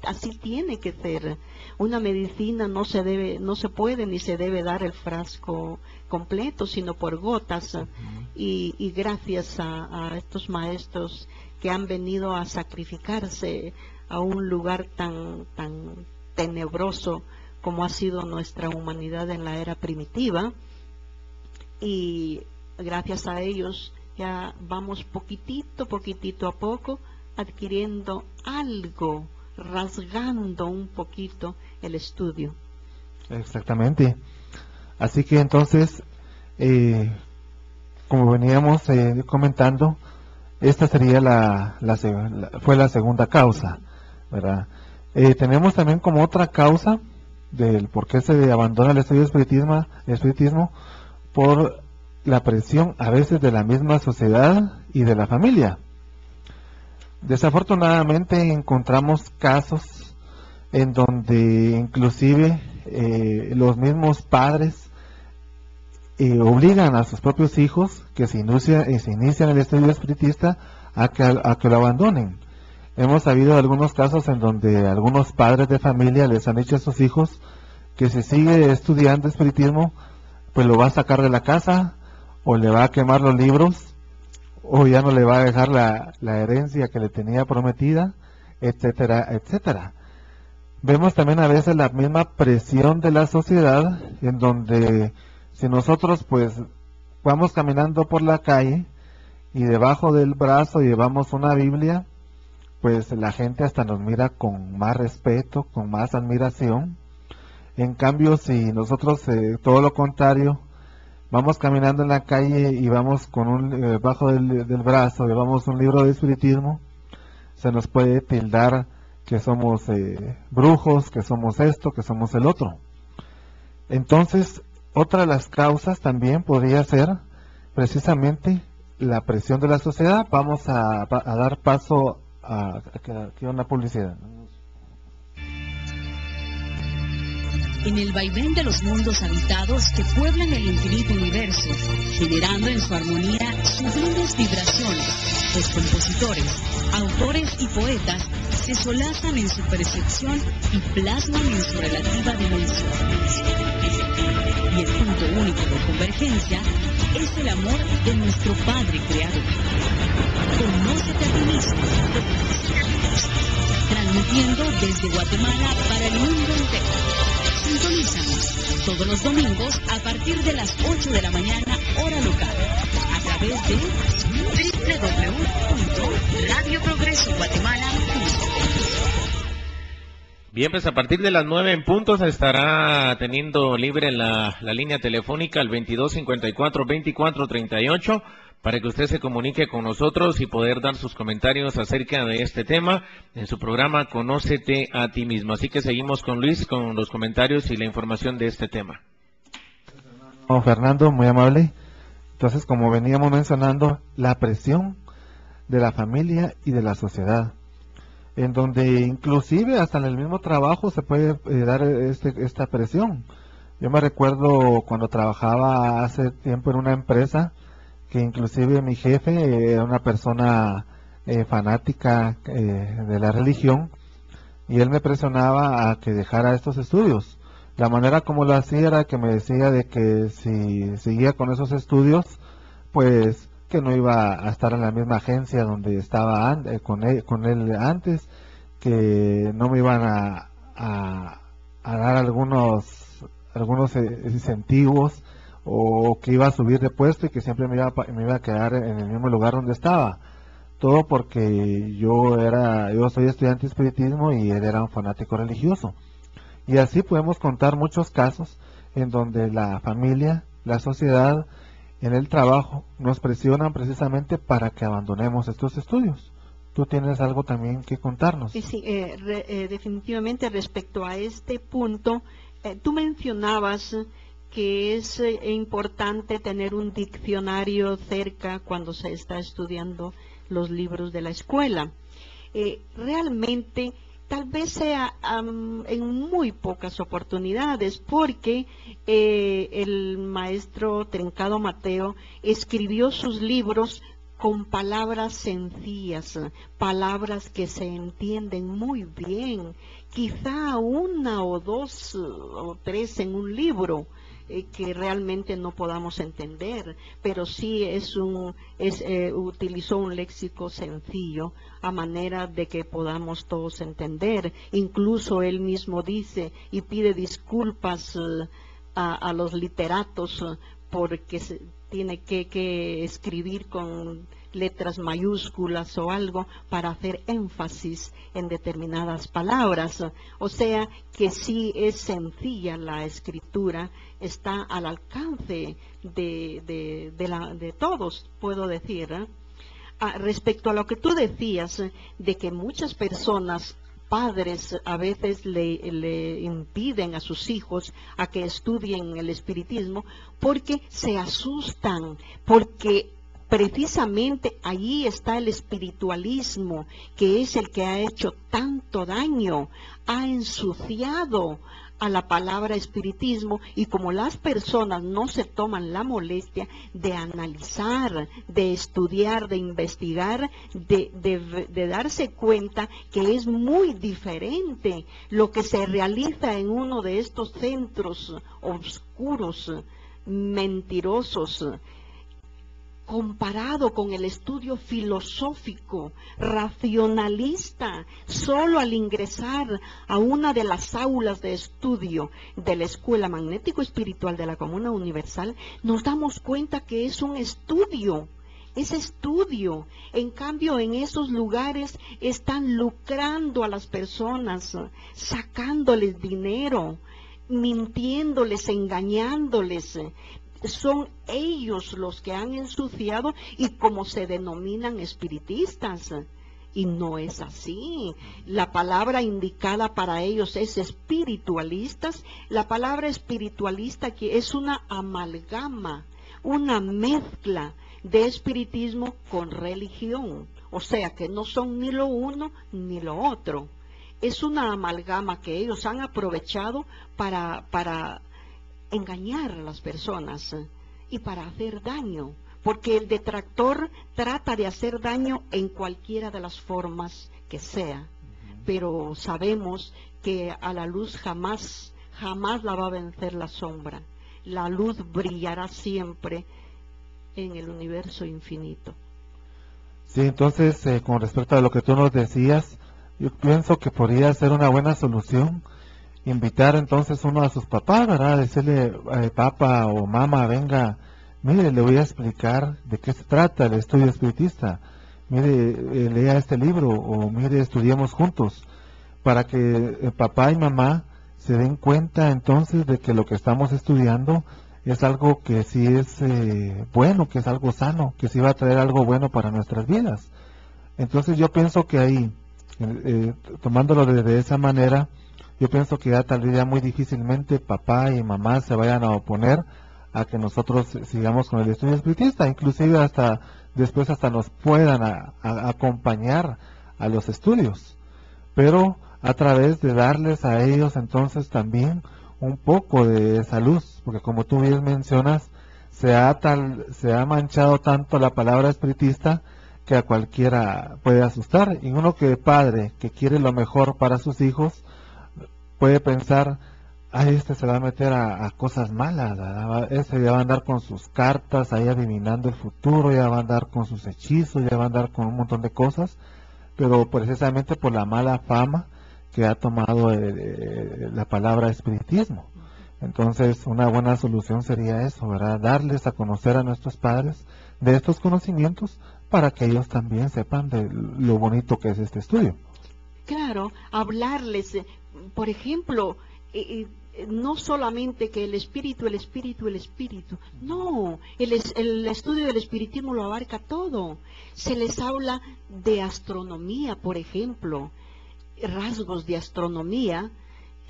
así tiene que ser. Una medicina no se puede ni se debe dar el frasco completo, sino por gotas. Y gracias a estos maestros que han venido a sacrificarse a un lugar tan tenebroso como ha sido nuestra humanidad en la era primitiva, y gracias a ellos ya vamos poquitito a poco adquiriendo algo, rasgando un poquito el estudio. Exactamente. Así que entonces, como veníamos comentando, esta sería fue la segunda causa, ¿verdad? Tenemos también como otra causa del por qué se abandona el estudio del espiritismo, por la presión a veces de la misma sociedad y de la familia. Desafortunadamente encontramos casos en donde inclusive los mismos padres obligan a sus propios hijos que se inician el estudio espiritista a que lo abandonen. Hemos sabido de algunos casos en donde algunos padres de familia les han dicho a sus hijos que si sigue estudiando espiritismo, pues lo va a sacar de la casa, o le va a quemar los libros, o ya no le va a dejar la herencia que le tenía prometida, etcétera, etcétera. Vemos también a veces la misma presión de la sociedad, en donde si nosotros pues vamos caminando por la calle y debajo del brazo llevamos una Biblia, pues la gente hasta nos mira con más respeto, con más admiración. En cambio, si nosotros todo lo contrario, vamos caminando en la calle y vamos con debajo del brazo, llevamos un libro de espiritismo, se nos puede tildar que somos brujos, que somos esto, que somos el otro. Entonces, otra de las causas también podría ser precisamente la presión de la sociedad. Vamos a dar paso aquí a una publicidad. En el vaivén de los mundos habitados que pueblan el infinito universo, generando en su armonía sublimes vibraciones, los compositores, autores y poetas se solazan en su percepción y plasman en su relativa dimensión. Y el punto único de convergencia es el amor de nuestro Padre Creador. Conócete a ti mismo, transmitiendo desde Guatemala para el mundo entero. Sintonízanos todos los domingos a partir de las 8 de la mañana, hora local, a través de www.radioprogresoguatemala.com. Bien, pues a partir de las 9 en punto se estará teniendo libre la línea telefónica al 2254-2438 para que usted se comunique con nosotros y poder dar sus comentarios acerca de este tema en su programa Conócete a ti mismo. Así que seguimos con Luis con los comentarios y la información de este tema. Fernando, muy amable. Entonces, como veníamos mencionando, la presión de la familia y de la sociedad, en donde inclusive hasta en el mismo trabajo se puede dar esta presión. Yo me recuerdo cuando trabajaba hace tiempo en una empresa, que inclusive mi jefe era una persona fanática de la religión, y él me presionaba a que dejara estos estudios. La manera como lo hacía era que me decía de que si seguía con esos estudios, pues que no iba a estar en la misma agencia donde estaba con él antes, que no me iban a dar algunos incentivos, o que iba a subir de puesto y que siempre me iba a quedar en el mismo lugar donde estaba. Todo porque yo soy estudiante de espiritismo y él era un fanático religioso. Y así podemos contar muchos casos en donde la familia, la sociedad, en el trabajo nos presionan precisamente para que abandonemos estos estudios. ¿Tú tienes algo también que contarnos? Sí, definitivamente respecto a este punto, tú mencionabas que es importante tener un diccionario cerca cuando se está estudiando los libros de la escuela. Realmente, tal vez sea en muy pocas oportunidades, porque el maestro Trincado Mateo escribió sus libros con palabras sencillas, palabras que se entienden muy bien, quizá una o dos o tres en un libro, que realmente no podamos entender, pero sí utilizó un léxico sencillo a manera de que podamos todos entender. Incluso él mismo dice y pide disculpas a los literatos porque tiene que escribir con letras mayúsculas o algo para hacer énfasis en determinadas palabras. O sea que sí es sencilla la escritura, está al alcance de todos, puedo decir. Respecto a lo que tú decías, de que muchas personas, padres, a veces le impiden a sus hijos a que estudien el espiritismo porque se asustan, porque precisamente allí está el espiritualismo, que es el que ha hecho tanto daño, ha ensuciado a la palabra espiritismo, y como las personas no se toman la molestia de analizar, de estudiar, de investigar, de darse cuenta que es muy diferente lo que se realiza en uno de estos centros oscuros, mentirosos, comparado con el estudio filosófico, racionalista. Solo al ingresar a una de las aulas de estudio de la Escuela Magnético Espiritual de la Comuna Universal, nos damos cuenta que es un estudio. Es estudio. En cambio, en esos lugares están lucrando a las personas, sacándoles dinero, mintiéndoles, engañándoles. Son ellos los que han ensuciado, y como se denominan espiritistas, y no es así. La palabra indicada para ellos es espiritualistas. La palabra espiritualista aquí es una amalgama, una mezcla de espiritismo con religión, o sea que no son ni lo uno ni lo otro. Es una amalgama que ellos han aprovechado para engañar a las personas y para hacer daño, porque el detractor trata de hacer daño en cualquiera de las formas que sea, pero sabemos que a la luz jamás la va a vencer la sombra. La luz brillará siempre en el universo infinito. Sí, entonces, con respecto a lo que tú nos decías, yo pienso que podría ser una buena solución invitar entonces uno a sus papás, ¿verdad? Decirle, papá o mamá, venga, mire, le voy a explicar de qué se trata el estudio espiritista. Mire, lea este libro, o mire, estudiemos juntos, para que papá y mamá se den cuenta entonces de que lo que estamos estudiando es algo que sí es bueno, que es algo sano, que sí va a traer algo bueno para nuestras vidas. Entonces yo pienso que ahí, tomándolo de esa manera, yo pienso que ya tal vez ya muy difícilmente papá y mamá se vayan a oponer a que nosotros sigamos con el estudio espiritista, inclusive hasta después hasta nos puedan acompañar a los estudios, pero a través de darles a ellos entonces también un poco de esa luz, porque como tú bien mencionas, se ha manchado tanto la palabra espiritista que a cualquiera puede asustar, y uno que padre que quiere lo mejor para sus hijos puede pensar, ay, este se va a meter a cosas malas, ¿verdad? Este ya va a andar con sus cartas ahí adivinando el futuro, ya va a andar con sus hechizos, ya va a andar con un montón de cosas, pero precisamente por la mala fama que ha tomado la palabra espiritismo. Entonces una buena solución sería eso, ¿verdad? Darles a conocer a nuestros padres de estos conocimientos para que ellos también sepan de lo bonito que es este estudio. Claro, hablarles, por ejemplo, no solamente que el espíritu, no, el estudio del espiritismo lo abarca todo. Se les habla de astronomía, por ejemplo, rasgos de astronomía.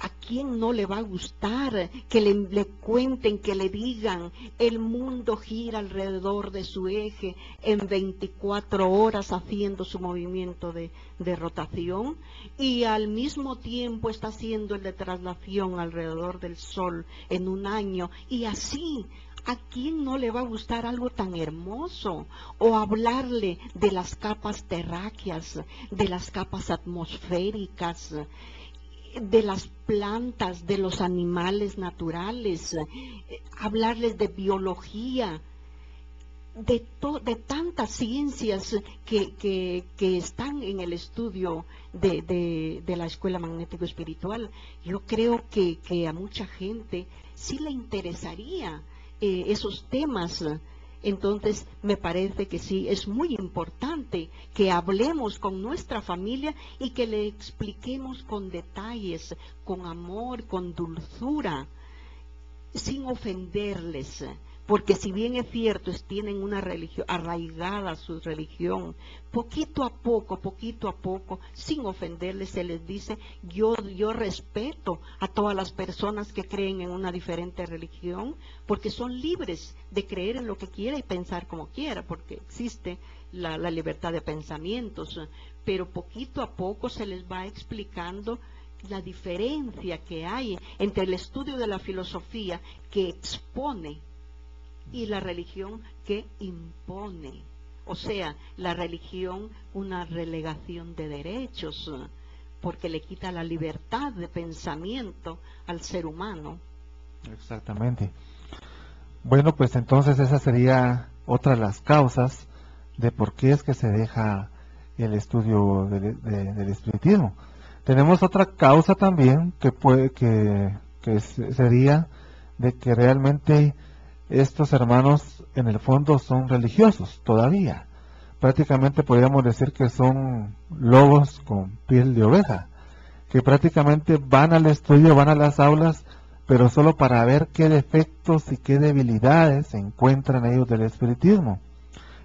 ¿A quién no le va a gustar que le cuenten, que le digan, el mundo gira alrededor de su eje en 24 horas haciendo su movimiento de rotación, y al mismo tiempo está haciendo el de traslación alrededor del Sol en un año, y así? ¿A quién no le va a gustar algo tan hermoso? O hablarle de las capas terráqueas, de las capas atmosféricas, de las plantas, de los animales naturales, hablarles de biología, de tantas ciencias que están en el estudio de la escuela magnético espiritual. Yo creo que a mucha gente sí le interesaría esos temas. Entonces me parece que sí, es muy importante que hablemos con nuestra familia y que le expliquemos con detalles, con amor, con dulzura, sin ofenderles. Porque si bien es cierto, tienen una religión, arraigada su religión, poquito a poco, sin ofenderles, se les dice, yo respeto a todas las personas que creen en una diferente religión, porque son libres de creer en lo que quiera y pensar como quiera, porque existe la libertad de pensamientos, pero poquito a poco se les va explicando la diferencia que hay entre el estudio de la filosofía que expone y la religión que impone. O sea, la religión una relegación de derechos, porque le quita la libertad de pensamiento al ser humano. Exactamente. Bueno, pues entonces esa sería otra de las causas de por qué es que se deja el estudio del espiritismo. Tenemos otra causa también que sería de que realmente estos hermanos en el fondo son religiosos todavía. Prácticamente podríamos decir que son lobos con piel de oveja, que prácticamente van al estudio, van a las aulas, pero solo para ver qué defectos y qué debilidades se encuentran ellos del espiritismo.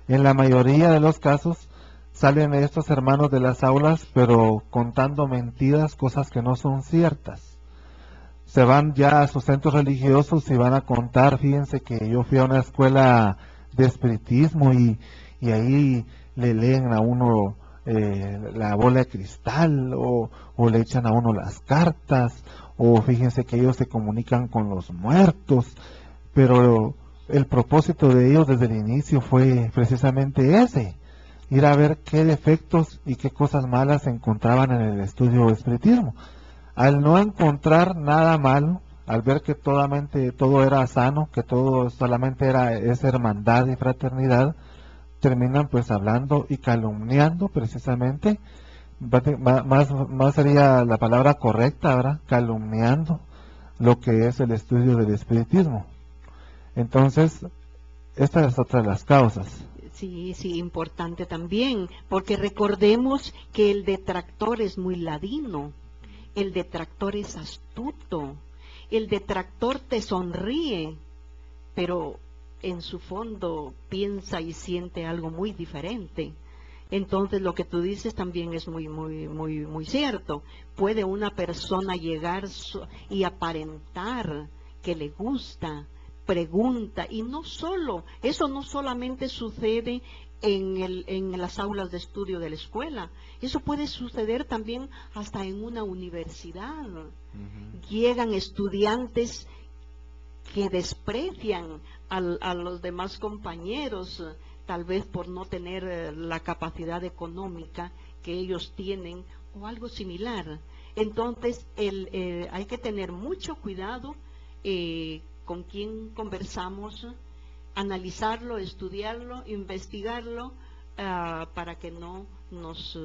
En la mayoría de los casos salen estos hermanos de las aulas, pero contando mentiras, cosas que no son ciertas. Se van ya a sus centros religiosos y van a contar, fíjense que yo fui a una escuela de espiritismo y ahí le leen a uno la bola de cristal o le echan a uno las cartas, o fíjense que ellos se comunican con los muertos, pero el propósito de ellos desde el inicio fue precisamente ese, ir a ver qué defectos y qué cosas malas se encontraban en el estudio del espiritismo. Al no encontrar nada malo, al ver que todo era sano, que todo solamente era esa hermandad y fraternidad, terminan pues hablando y calumniando precisamente, más sería la palabra correcta, ¿verdad? Calumniando lo que es el estudio del espiritismo. Entonces, esta es otra de las causas. Sí, importante también, porque recordemos que el detractor es muy ladino. El detractor es astuto, el detractor te sonríe pero en su fondo piensa y siente algo muy diferente. Entonces lo que tú dices también es muy cierto. Puede una persona llegar y aparentar que le gusta, pregunta, y eso no solamente sucede en las aulas de estudio de la escuela, eso puede suceder también hasta en una universidad. Llegan estudiantes que desprecian a los demás compañeros, tal vez por no tener la capacidad económica que ellos tienen o algo similar. Entonces hay que tener mucho cuidado con quién conversamos, analizarlo, estudiarlo, investigarlo, para que no nos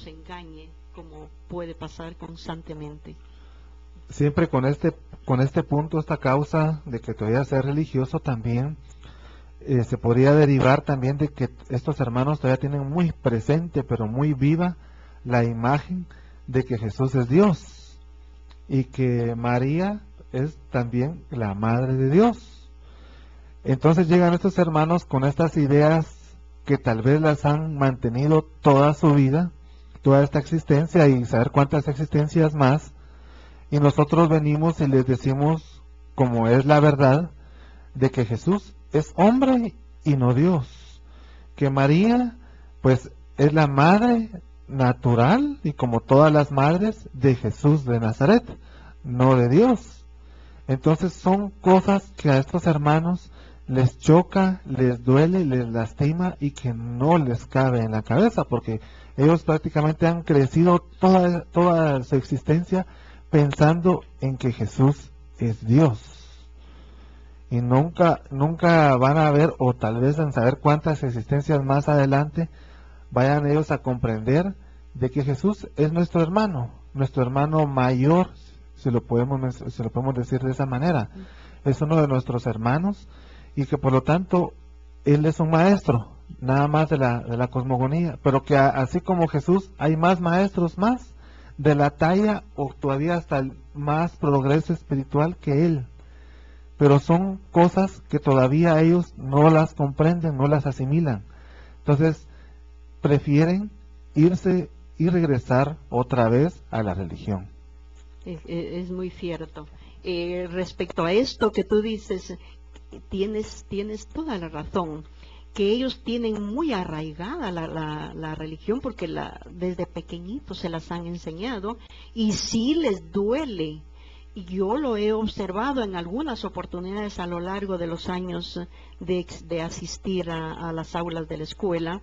engañe, como puede pasar constantemente. Siempre con este punto, esta causa de que todavía sea religioso también, se podría derivar también de que estos hermanos todavía tienen muy presente, pero muy viva, la imagen de que Jesús es Dios y que María es también la Madre de Dios. Entonces llegan estos hermanos con estas ideas que tal vez las han mantenido toda su vida, toda esta existencia y saber cuántas existencias más, y nosotros venimos y les decimos, como es la verdad, de que Jesús es hombre y no Dios, que María pues es la madre natural y como todas las madres de Jesús de Nazaret, no de Dios. Entonces son cosas que a estos hermanos les choca, les duele, les lastima y que no les cabe en la cabeza, porque ellos prácticamente han crecido toda su existencia pensando en que Jesús es Dios. Y nunca van a ver, o tal vez en saber cuántas existencias más adelante, vayan ellos a comprender de que Jesús es nuestro hermano mayor, si lo podemos decir de esa manera. Es uno de nuestros hermanos y que por lo tanto Él es un maestro, nada más de la cosmogonía, pero que así como Jesús hay más maestros más de la talla o todavía hasta el más progreso espiritual que Él. Pero son cosas que todavía ellos no las comprenden, no las asimilan. Entonces, prefieren irse y regresar otra vez a la religión. Es muy cierto. Respecto a esto que tú dices, tienes toda la razón, que ellos tienen muy arraigada la religión porque desde pequeñitos se las han enseñado y sí les duele. Yo lo he observado en algunas oportunidades a lo largo de los años de asistir a las aulas de la escuela,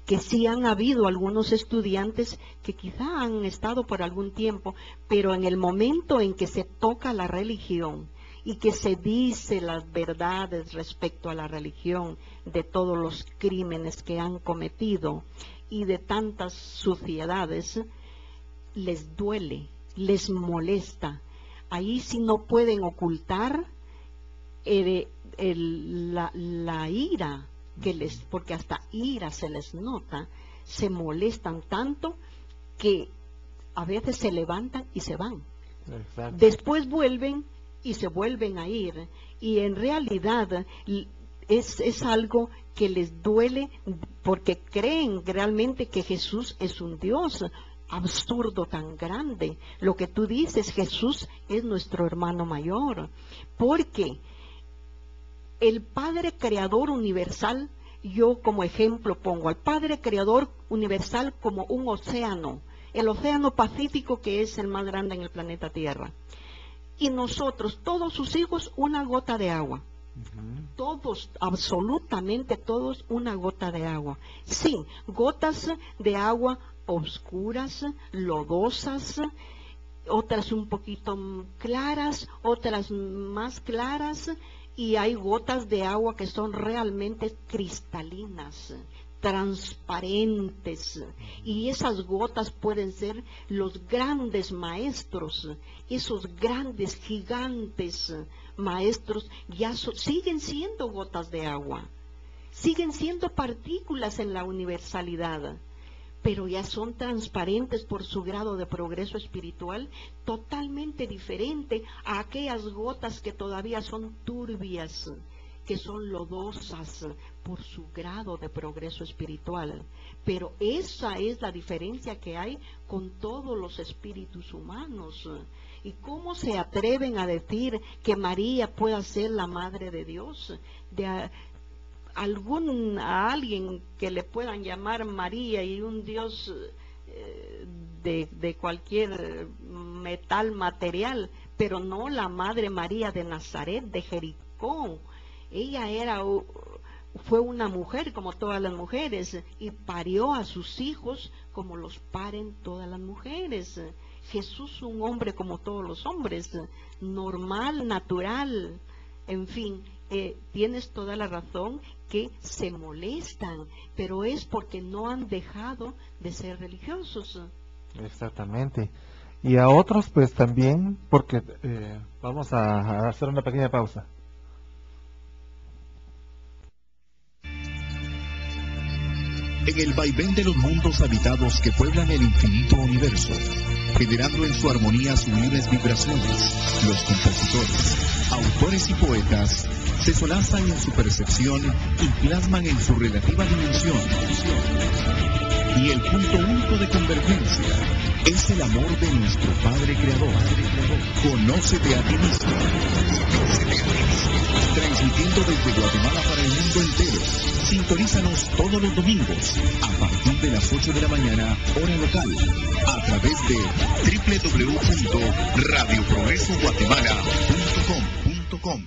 que sí han habido algunos estudiantes que quizá han estado por algún tiempo, pero en el momento en que se toca la religión y que se dice las verdades respecto a la religión, de todos los crímenes que han cometido y de tantas suciedades, les duele, les molesta. Ahí sí no pueden ocultar la ira, porque hasta ira se les nota, se molestan tanto que a veces se levantan y se van. Exacto. Después vuelven y se vuelven a ir, y en realidad es algo que les duele porque creen realmente que Jesús es un Dios absurdo tan grande. Lo que tú dices, Jesús es nuestro hermano mayor, porque el Padre Creador universal, yo como ejemplo pongo al Padre Creador universal como un océano, el océano Pacífico, que es el más grande en el planeta Tierra, y nosotros, todos sus hijos, una gota de agua. Todos, absolutamente todos, una gota de agua. Sí, gotas de agua oscuras, lodosas, otras un poquito claras, otras más claras, y hay gotas de agua que son realmente cristalinas, transparentes, y esas gotas pueden ser los grandes maestros, esos grandes gigantes maestros siguen siendo gotas de agua, siguen siendo partículas en la universalidad, pero ya son transparentes por su grado de progreso espiritual, totalmente diferente a aquellas gotas que todavía son turbias, que son lodosas por su grado de progreso espiritual. Pero esa es la diferencia que hay con todos los espíritus humanos. ¿Y cómo se atreven a decir que María pueda ser la Madre de Dios? A alguien que le puedan llamar María y un Dios de cualquier metal material, pero no la Madre María de Nazaret, de Jericó. Ella fue una mujer como todas las mujeres y parió a sus hijos como los paren todas las mujeres. Jesús, un hombre como todos los hombres, normal, natural, en fin, tienes toda la razón que se molestan, pero es porque no han dejado de ser religiosos. Exactamente. Y a otros pues también, porque vamos a hacer una pequeña pausa. En el vaivén de los mundos habitados que pueblan el infinito universo, generando en su armonía sublimes vibraciones, los compositores, autores y poetas se solazan en su percepción y plasman en su relativa dimensión. Y el punto único de convergencia es el amor de nuestro Padre Creador. Conócete a ti mismo. Transmitiendo desde Guatemala para el mundo entero. Sintonízanos todos los domingos a partir de las 8 de la mañana, hora local, a través de www.radioprogresoguatemala.com.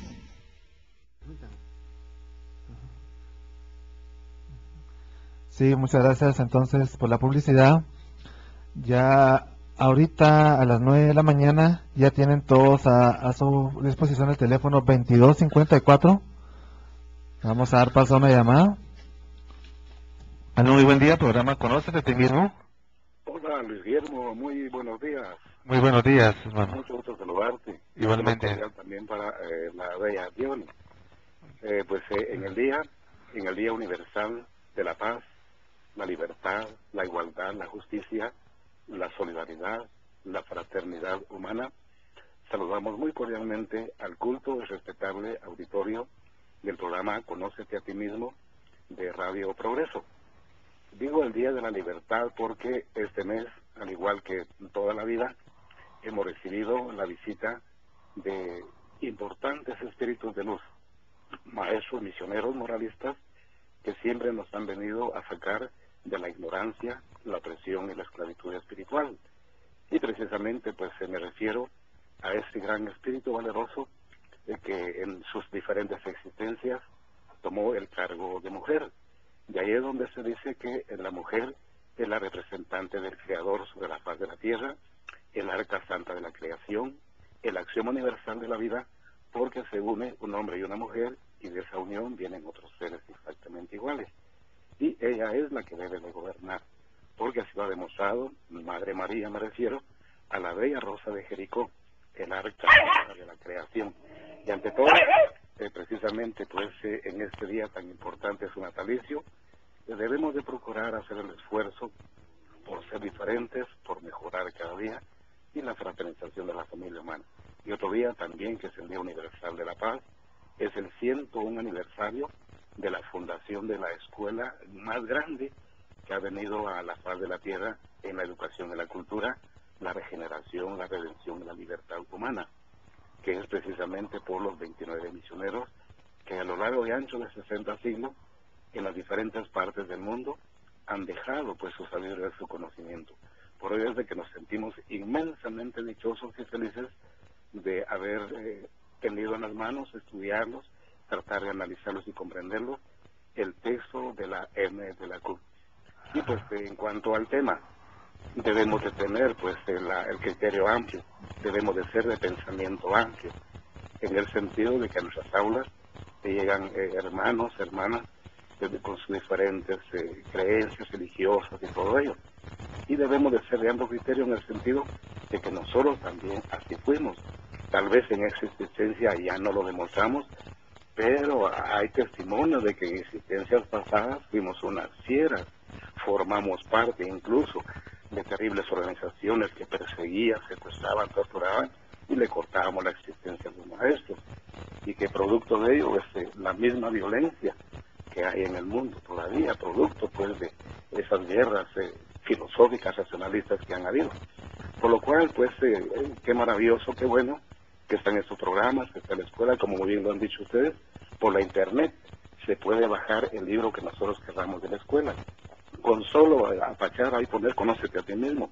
Sí, muchas gracias entonces por la publicidad. Ya ahorita a las 9 de la mañana ya tienen todos a su disposición el teléfono 2254. Vamos a dar paso a una llamada. Aló, muy buen día, programa Conócete a ti mismo. Hola Luis Guillermo, muy buenos días. Muy buenos días, hermano. Mucho gusto saludarte. Igualmente. También para la bella Dion. En el Día Universal de la Paz, la libertad, la igualdad, la justicia, la solidaridad, la fraternidad humana, saludamos muy cordialmente al culto y respetable auditorio del programa Conócete a ti mismo de Radio Progreso. Digo el Día de la Libertad porque este mes, al igual que toda la vida, hemos recibido la visita de importantes espíritus de luz, maestros misioneros moralistas que siempre nos han venido a sacar de la ignorancia, la opresión y la esclavitud espiritual. Y precisamente me refiero a este gran espíritu valeroso que en sus diferentes existencias tomó el cargo de mujer. De ahí es donde se dice que la mujer es la representante del Creador sobre la faz de la tierra, el arca santa de la creación, el axioma universal de la vida, porque se une un hombre y una mujer y de esa unión vienen otros seres exactamente iguales. Y ella es la que debe de gobernar, porque así lo ha demostrado Madre María, me refiero a la bella rosa de Jericó, el arca de la creación. Y ante todo, precisamente en este día tan importante, su natalicio, debemos de procurar hacer el esfuerzo por ser diferentes, por mejorar cada día, y la fraternización de la familia humana. Y otro día también, que es el Día Universal de la Paz, es el 101 aniversario de la fundación de la escuela más grande que ha venido a la faz de la tierra en la educación y la cultura, la regeneración, la redención y la libertad humana, que es precisamente por los 29 misioneros que a lo largo y ancho de 60 siglos en las diferentes partes del mundo han dejado su sabiduría y su conocimiento. Por ello es de que nos sentimos inmensamente dichosos y felices de haber tenido en las manos, estudiarlos, tratar de analizarlos y comprenderlos, el texto de la M de la Q. Y en cuanto al tema, debemos de tener el criterio amplio, debemos de ser de pensamiento amplio, en el sentido de que a nuestras aulas llegan hermanos, hermanas, con sus diferentes creencias religiosas y todo ello. Y debemos de ser de amplio criterio en el sentido de que nosotros también así fuimos. Tal vez en esa existencia ya no lo demostramos, pero hay testimonios de que en existencias pasadas fuimos unas fieras, formamos parte incluso de terribles organizaciones que perseguían, secuestraban, torturaban y le cortábamos la existencia a los maestros. y que producto de ello es la misma violencia que hay en el mundo todavía, producto pues de esas guerras filosóficas, racionalistas que han habido. Por lo cual, pues, qué maravilloso, qué bueno que están estos programas, que está en la escuela, como muy bien lo han dicho ustedes, por la internet se puede bajar el libro que nosotros querramos de la escuela. Con solo apachar ahí poner Conócete a ti mismo,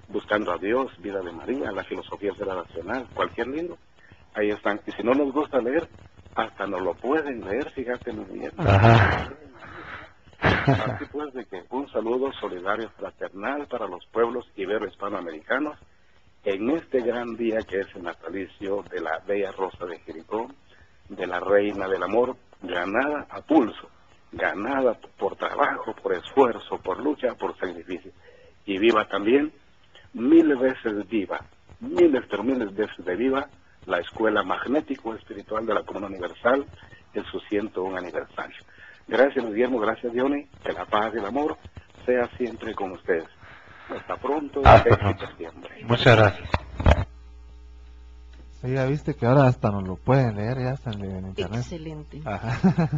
buscando a Dios, Vida de María, la filosofía racional, cualquier libro, ahí están. Y si no nos gusta leer, hasta nos lo pueden leer, fíjate muy bien. Así pues, de que un saludo solidario fraternal para los pueblos ibero-hispanoamericanos en este gran día que es el natalicio de la bella Rosa de Jericó, de la Reina del Amor, ganada a pulso, ganada por trabajo, por esfuerzo, por lucha, por sacrificio. Y viva también, mil veces viva, miles veces de viva, la Escuela Magnético Espiritual de la Comuna Universal en su 101 aniversario. Gracias, Guillermo, gracias, Diony, que la paz y el amor sea siempre con ustedes. Hasta pronto, éxito siempre. Muchas gracias. Sí, ya viste que ahora hasta nos lo pueden leer, ya está en internet. Excelente. Ajá.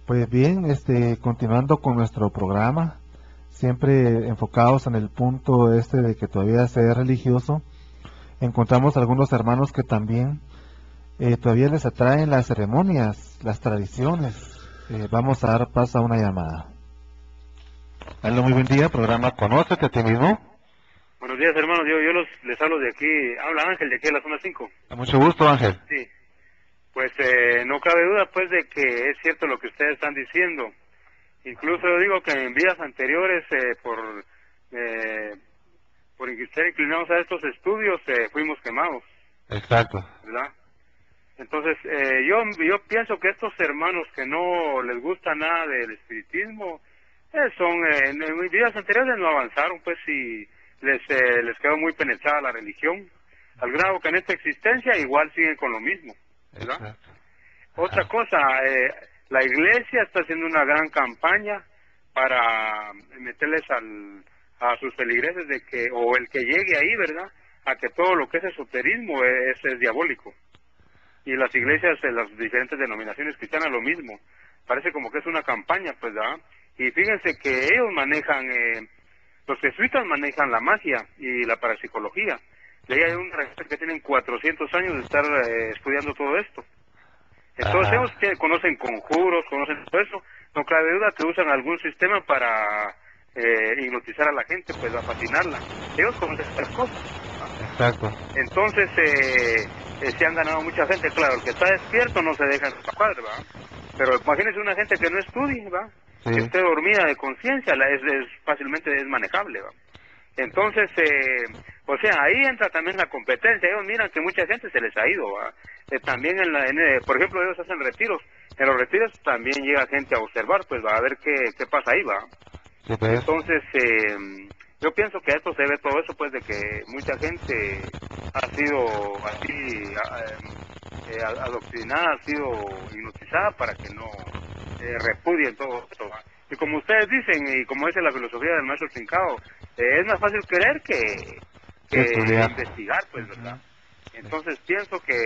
Pues bien, continuando con nuestro programa, siempre enfocados en el punto de que todavía sea religioso, encontramos algunos hermanos que también todavía les atraen las ceremonias, las tradiciones. Vamos a dar paso a una llamada. Hola, muy buen día, programa Conócete a ti mismo. Buenos días, hermanos, yo les hablo de aquí, habla Ángel de aquí de la zona 5. A mucho gusto, Ángel. Sí, pues no cabe duda pues de que es cierto lo que ustedes están diciendo. Incluso yo digo que en vidas anteriores, por estar inclinados a estos estudios, fuimos quemados. Exacto. ¿Verdad? Entonces, yo pienso que estos hermanos que no les gusta nada del espiritismo, en vidas anteriores no avanzaron, pues, y les quedó muy penetrada la religión, al grado que en esta existencia igual siguen con lo mismo, ¿verdad? Exacto. Otra cosa, la iglesia está haciendo una gran campaña para meterles a sus feligreses o el que llegue ahí, ¿verdad?, a que todo lo que es esoterismo es diabólico. Y las iglesias de las diferentes denominaciones cristianas lo mismo. Parece como que es una campaña, pues, ¿verdad? Y fíjense que ellos manejan, los jesuitas manejan la magia y la parapsicología. Y ahí hay un registro que tienen 400 años de estar estudiando todo esto. Entonces ellos conocen conjuros, conocen todo eso. No cabe duda que usan algún sistema para hipnotizar a la gente, pues, a fascinarla. Ellos conocen estas cosas. Exacto. Entonces, se han ganado mucha gente. Claro, el que está despierto no se deja escapar, ¿verdad? Pero imagínense una gente que no estudie, ¿verdad? Sí. Que esté dormida de conciencia, fácilmente es manejable, ¿verdad? Entonces, o sea, ahí entra también la competencia. Ellos miran que mucha gente se les ha ido, ¿verdad? También, por ejemplo, ellos hacen retiros. En los retiros también llega gente a observar, pues, va a ver qué pasa ahí, ¿verdad? Sí, pues. Entonces, yo pienso que a esto se ve todo eso, pues, de que mucha gente ha sido así adoctrinada, ha sido hipnotizada para que no repudien todo esto, ¿va? Y como ustedes dicen, y como dice la filosofía del maestro Trincao, es más fácil creer que investigar, pues, ¿verdad? Entonces pienso que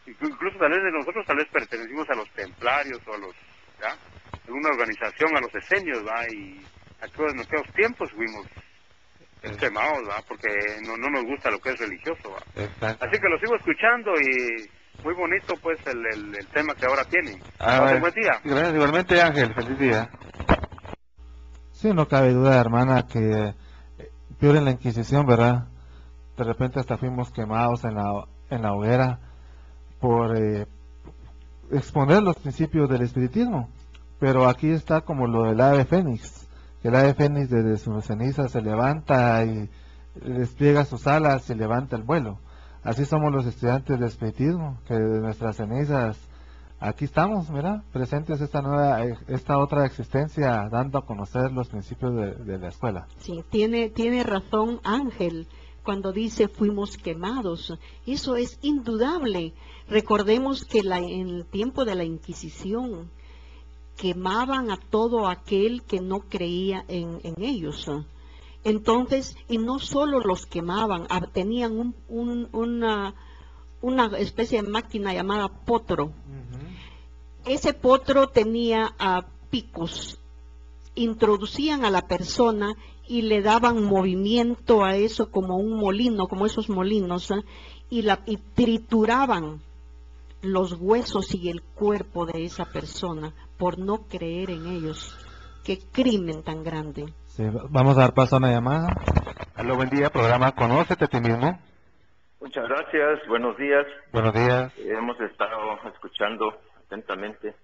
incluso tal vez de nosotros tal vez pertenecimos a los templarios o a los, ¿verdad?, alguna organización, a los esenios, ¿va? Y en aquellos tiempos fuimos extremados, ¿va? Porque no nos gusta lo que es religioso, ¿va? Exacto. Así que lo sigo escuchando y muy bonito, pues, el tema que ahora tienen. Buen día. Gracias, igualmente, Ángel, feliz día. Sí, no cabe duda, hermana, que peor en la Inquisición, ¿verdad? De repente hasta fuimos quemados en la hoguera por exponer los principios del espiritismo. Pero aquí está como lo del ave fénix, que el ave fénix desde sus cenizas se levanta y despliega sus alas y levanta el vuelo. Así somos los estudiantes de espiritismo, que de nuestras cenizas aquí estamos, mira, presentes esta otra existencia, dando a conocer los principios de la escuela. Sí, tiene razón Ángel cuando dice fuimos quemados. Eso es indudable. Recordemos que en el tiempo de la Inquisición quemaban a todo aquel que no creía en ellos. Entonces, y no solo los quemaban, tenían una especie de máquina llamada potro. Ese potro tenía picos, introducían a la persona y le daban movimiento a eso como un molino, como esos molinos, y trituraban los huesos y el cuerpo de esa persona por no creer en ellos. Qué crimen tan grande. Sí, vamos a dar paso a una llamada. Aló, buen día, programa Conócete a ti mismo. Muchas gracias, buenos días. Buenos días. Hemos estado escuchando atentamente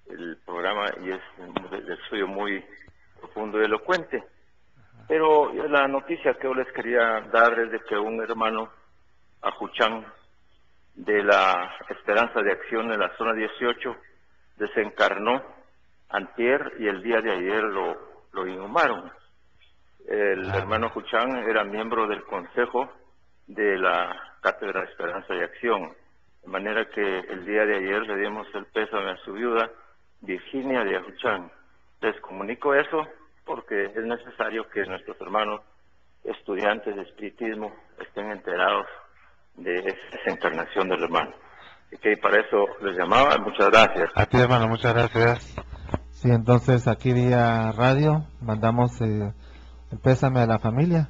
el programa y es del suyo muy profundo y elocuente. Pero la noticia que yo les quería dar es de que un hermano Ajuchán de la Esperanza de Acción de la zona 18 desencarnó antier y el día de ayer lo inhumaron. El hermano Ajuchán era miembro del consejo de la Cátedra de Esperanza y Acción, de manera que el día de ayer le dimos el pésame a su viuda, Virginia de Ajuchán. Les comunico eso porque es necesario que nuestros hermanos estudiantes de espiritismo estén enterados de esa desencarnación del hermano. Y que para eso les llamaba. Muchas gracias. A ti, hermano, muchas gracias. Sí, entonces aquí vía radio mandamos el pésame a la familia,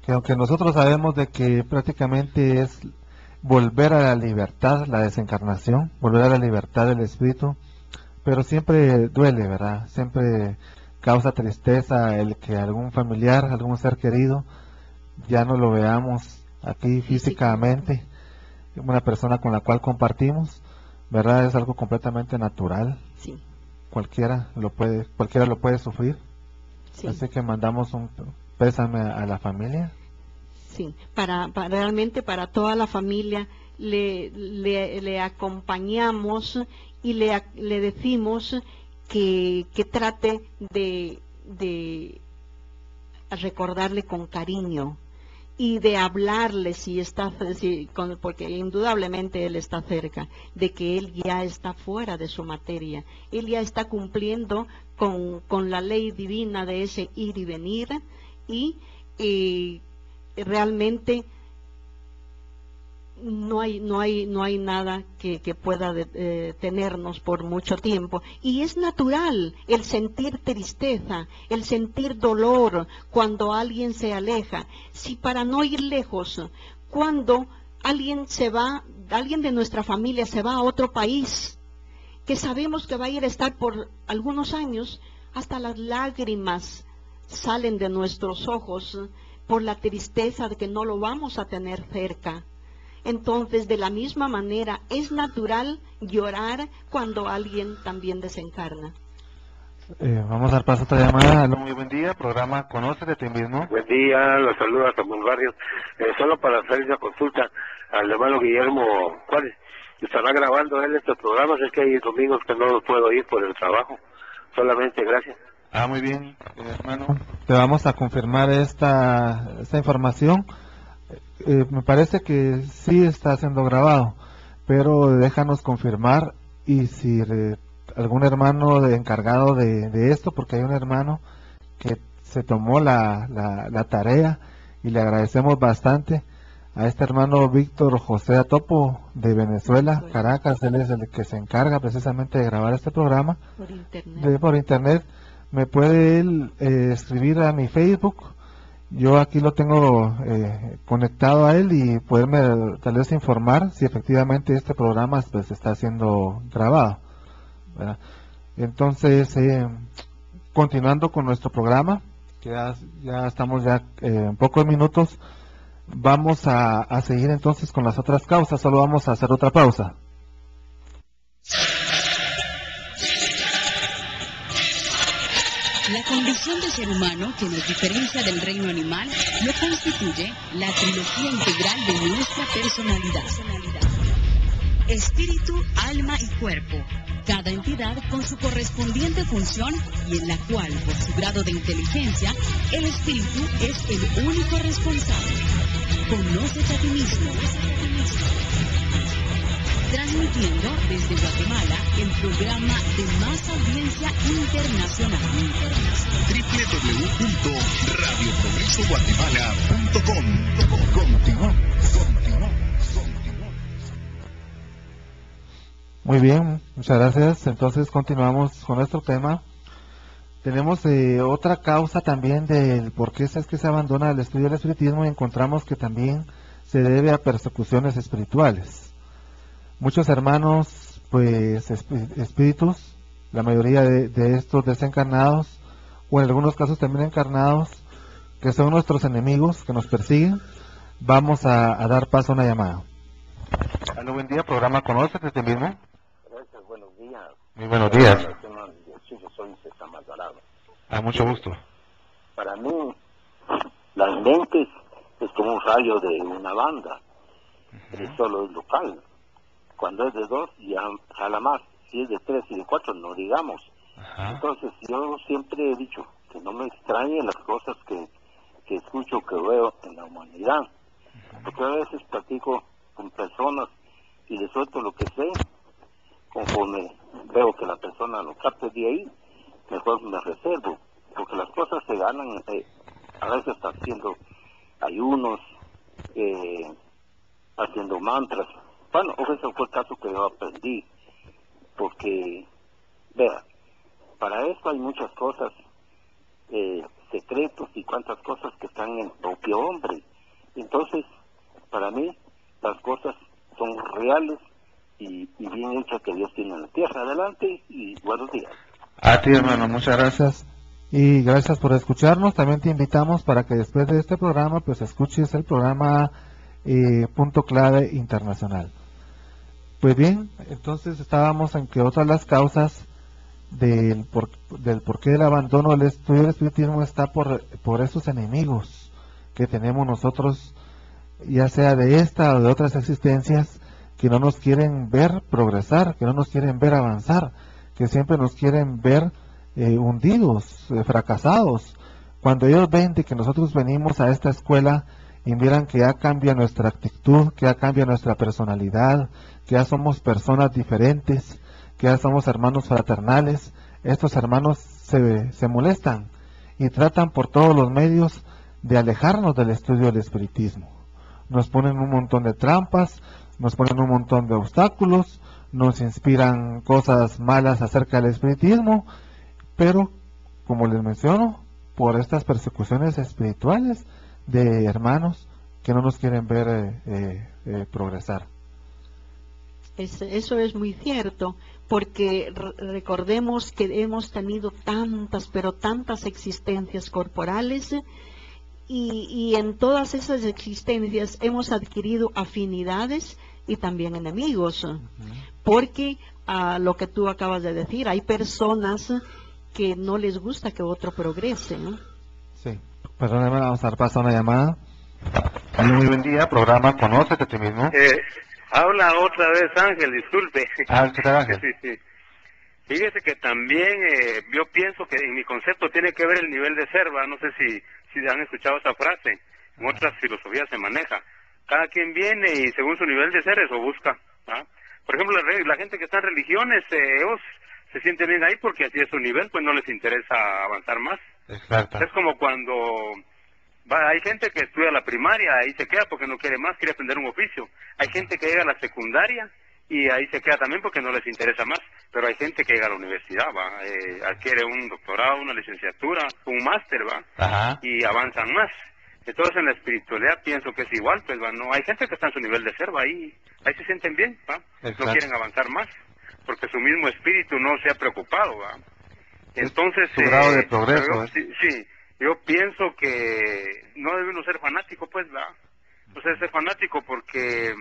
que aunque nosotros sabemos de que prácticamente es volver a la libertad, la desencarnación, volver a la libertad del espíritu, pero siempre duele, ¿verdad? Siempre causa tristeza el que algún familiar, algún ser querido, ya no lo veamos aquí físicamente, una persona con la cual compartimos, ¿verdad? Es algo completamente natural. Sí. Cualquiera lo puede sufrir. Sí. Así que mandamos un pésame a la familia. Sí, realmente para toda la familia le acompañamos y le decimos que trate de recordarle con cariño y de hablarle porque indudablemente él está cerca, de que él ya está fuera de su materia, él ya está cumpliendo con la ley divina de ese ir y venir, y realmente no hay nada que pueda tenernos por mucho tiempo, y es natural el sentir tristeza, el sentir dolor cuando alguien se aleja. Si para no ir lejos, cuando alguien de nuestra familia se va a otro país, que sabemos que va a ir a estar por algunos años, hasta las lágrimas salen de nuestros ojos por la tristeza de que no lo vamos a tener cerca. Entonces, de la misma manera, es natural llorar cuando alguien también desencarna. Vamos a dar paso a otra llamada. Aló, muy buen día, programa Conócete a ti mismo. Buen día, los saluda Samuel Barrios. Solo para hacer una consulta al hermano Guillermo Juárez. Estará grabando él estos programas, es que hay domingos que no los puedo ir por el trabajo. Solamente, gracias. Muy bien, hermano. Te vamos a confirmar esta información. Me parece que sí está siendo grabado, pero déjanos confirmar, y si algún hermano encargado de esto, porque hay un hermano que se tomó la tarea, y le agradecemos bastante a este hermano Víctor José Atopo de Venezuela, Caracas. Él es el que se encarga precisamente de grabar este programa por internet. Me puede él escribir a mi Facebook. Yo aquí lo tengo conectado a él, y poderme tal vez informar si efectivamente este programa pues está siendo grabado, ¿verdad? Entonces, continuando con nuestro programa, que ya estamos en pocos minutos, vamos a seguir entonces con las otras causas. Solo vamos a hacer otra pausa. La condición de ser humano que nos diferencia del reino animal lo constituye la trilogía integral de nuestra personalidad. Espíritu, alma y cuerpo. Cada entidad con su correspondiente función, y en la cual, por su grado de inteligencia, el espíritu es el único responsable. Conócete a ti mismo. Transmitiendo desde Guatemala el programa de más audiencia internacional. www.radioprogresoguatemala.com. Continuamos. Muy bien, muchas gracias. Entonces continuamos con nuestro tema. Tenemos otra causa también del por qué es que se abandona el estudio del espiritismo, y encontramos que también se debe a persecuciones espirituales. Muchos hermanos, pues espíritus, la mayoría de estos desencarnados, o en algunos casos también encarnados, que son nuestros enemigos, que nos persiguen. Vamos a dar paso a una llamada. Aló, buen día, programa Conócete a ti mismo. Gracias, buenos días. Muy buenos días. Yo soy César Maldonado. Mucho gusto. Para mí, las mentes es como un rayo de una banda. Solo es local. Cuando es de 2, ya jala más. Si es de 3 y de 4, no digamos. Entonces, yo siempre he dicho que no me extrañen las cosas que escucho, que veo en la humanidad. Porque a veces platico con personas y les suelto lo que sé. Conforme veo que la persona lo capte de ahí, mejor me reservo. Porque las cosas se ganan a veces haciendo ayunos, haciendo mantras. Bueno, ese fue el caso que yo aprendí. Porque, vea, para eso hay muchas cosas, secretos y cuantas cosas que están en el propio hombre. Entonces, para mí, las cosas son reales y bien hechas que Dios tiene en la tierra. Adelante y buenos días. A ti, hermano, muchas gracias. Y gracias por escucharnos. También te invitamos para que después de este programa, pues escuches el programa Punto Clave Internacional. Pues bien, entonces estábamos en que otra de las causas del porqué del abandono del estudio del espiritismo está por esos enemigos que tenemos nosotros, ya sea de esta o de otras existencias, que no nos quieren ver progresar, que no nos quieren ver avanzar, que siempre nos quieren ver hundidos, fracasados. Cuando ellos ven de que nosotros venimos a esta escuela y miran que ya cambia nuestra actitud, que ya cambia nuestra personalidad, que ya somos personas diferentes, que ya somos hermanos fraternales, estos hermanos se molestan y tratan por todos los medios de alejarnos del estudio del espiritismo. Nos ponen un montón de trampas, nos ponen un montón de obstáculos, nos inspiran cosas malas acerca del espiritismo, pero, como les menciono, por estas persecuciones espirituales de hermanos que no nos quieren ver progresar. Eso es muy cierto, porque recordemos que hemos tenido tantas, pero tantas existencias corporales, y en todas esas existencias hemos adquirido afinidades y también enemigos, porque lo que tú acabas de decir, hay personas que no les gusta que otro progrese, ¿no? Sí, perdóname, vamos a dar paso a una llamada. Muy buen día, programa Conócete a ti mismo. Habla otra vez Ángel, disculpe. ¿Qué tal, Ángel? Sí. Fíjese que también yo pienso que en mi concepto tiene que ver el nivel de ser, ¿va? No sé si han escuchado esa frase. En otras filosofías se maneja. Cada quien viene y según su nivel de ser eso busca, ¿va? Por ejemplo, la gente que está en religiones, ellos se sienten bien ahí porque así es su nivel, pues no les interesa avanzar más. Exacto. Es como cuando hay gente que estudia la primaria, ahí se queda porque no quiere más, quiere aprender un oficio. Hay gente que llega a la secundaria y ahí se queda también porque no les interesa más. Pero hay gente que llega a la universidad, adquiere un doctorado, una licenciatura, un máster, y avanzan más. Entonces en la espiritualidad pienso que es igual, pues no hay gente que está en su nivel de ser, ahí se sienten bien, no quieren avanzar más, porque su mismo espíritu no se ha preocupado, Entonces su grado de progreso. Sí, yo pienso que no debe uno ser fanático, pues, no sé, ser fanático porque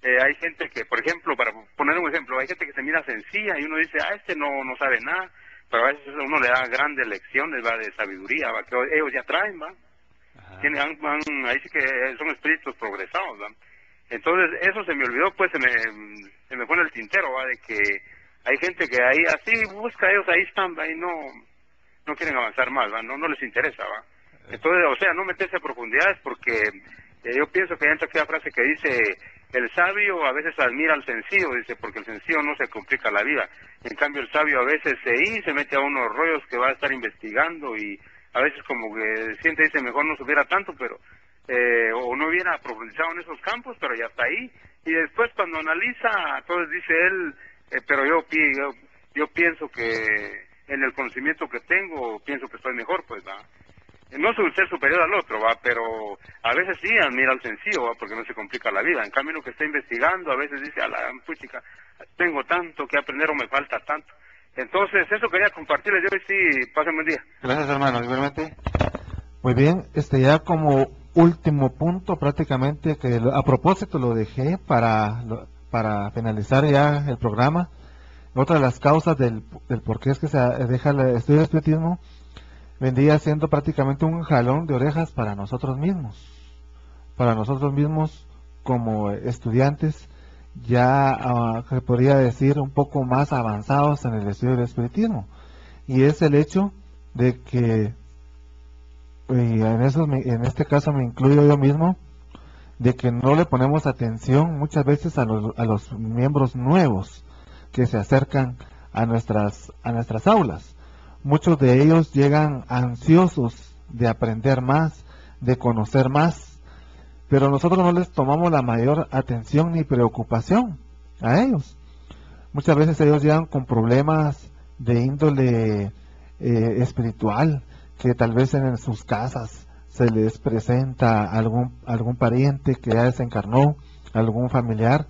hay gente que, por ejemplo, para poner un ejemplo, hay gente que se mira sencilla y uno dice, este no sabe nada, pero a veces uno le da grandes lecciones, de sabiduría, que ellos ya traen, ahí sí que son espíritus progresados, Entonces, eso se me olvidó, pues, se me fue en el tintero, de que hay gente que ahí así busca, ellos ahí están, ahí no quieren avanzar más, no les interesa, Entonces, o sea, no meterse a profundidades porque yo pienso que entra aquella frase que dice, el sabio a veces admira al sencillo, dice, porque el sencillo no se complica la vida. En cambio, el sabio a veces se mete a unos rollos que va a estar investigando y a veces como que siente, dice, mejor no supiera tanto, pero o no hubiera profundizado en esos campos, pero ya está ahí. Y después cuando analiza, entonces dice él, pero yo pienso que en el conocimiento que tengo, pienso que estoy mejor, pues, ¿va? No soy un ser superior al otro, ¿va? Pero a veces sí admira al sencillo, ¿va? Porque no se complica la vida. En cambio, lo que está investigando, a veces dice, a la puchica, tengo tanto que aprender o me falta tanto. Entonces, eso quería compartirles yo y sí, pasen buen día. Gracias, hermano, igualmente. Muy bien, ya como último punto, prácticamente, que a propósito lo dejé para finalizar ya el programa. Otra de las causas del por qué es que se deja el estudio del espiritismo vendría siendo prácticamente un jalón de orejas para nosotros mismos como estudiantes ya se podría decir un poco más avanzados en el estudio del espiritismo, y es el hecho de que en este caso me incluyo yo mismo, de que no le ponemos atención muchas veces a los miembros nuevos que se acercan a nuestras aulas. Muchos de ellos llegan ansiosos de aprender más, de conocer más, pero nosotros no les tomamos la mayor atención ni preocupación a ellos. Muchas veces ellos llegan con problemas de índole espiritual, que tal vez en sus casas se les presenta algún pariente que ya desencarnó, algún familiar,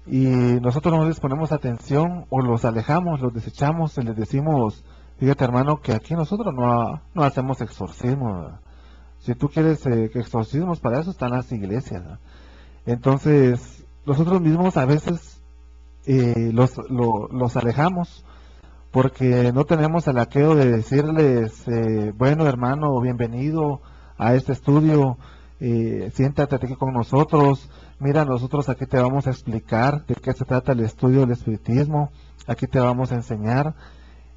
y nosotros no les ponemos atención o los alejamos, los desechamos, y les decimos, fíjate hermano, que aquí nosotros no hacemos exorcismo. Si tú quieres exorcismos, para eso están las iglesias, ¿no? Entonces, nosotros mismos a veces los alejamos porque no tenemos el aqueo de decirles, bueno hermano, bienvenido a este estudio, siéntate aquí con nosotros, mira, nosotros aquí te vamos a explicar de qué se trata el estudio del espiritismo, aquí te vamos a enseñar,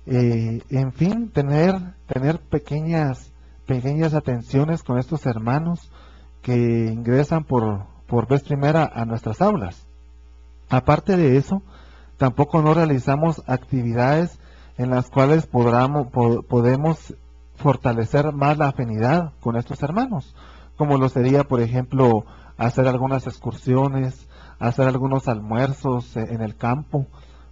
en fin, tener pequeñas atenciones con estos hermanos que ingresan por vez primera a nuestras aulas. Aparte de eso, tampoco no realizamos actividades en las cuales podemos fortalecer más la afinidad con estos hermanos, como lo sería, por ejemplo, hacer algunas excursiones, hacer algunos almuerzos en el campo,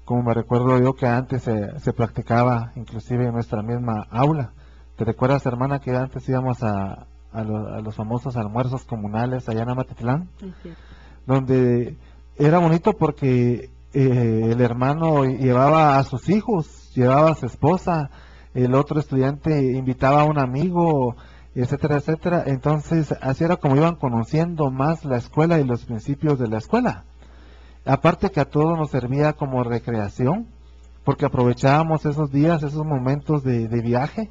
como me recuerdo yo que antes se practicaba inclusive en nuestra misma aula. ¿Te recuerdas, hermana, que antes íbamos a los famosos almuerzos comunales allá en Amatitlán? Sí. Donde era bonito porque el hermano llevaba a sus hijos, llevaba a su esposa, el otro estudiante invitaba a un amigo, etcétera, etcétera. Entonces, así era como iban conociendo más la escuela y los principios de la escuela. Aparte que a todos nos servía como recreación, porque aprovechábamos esos días, esos momentos de viaje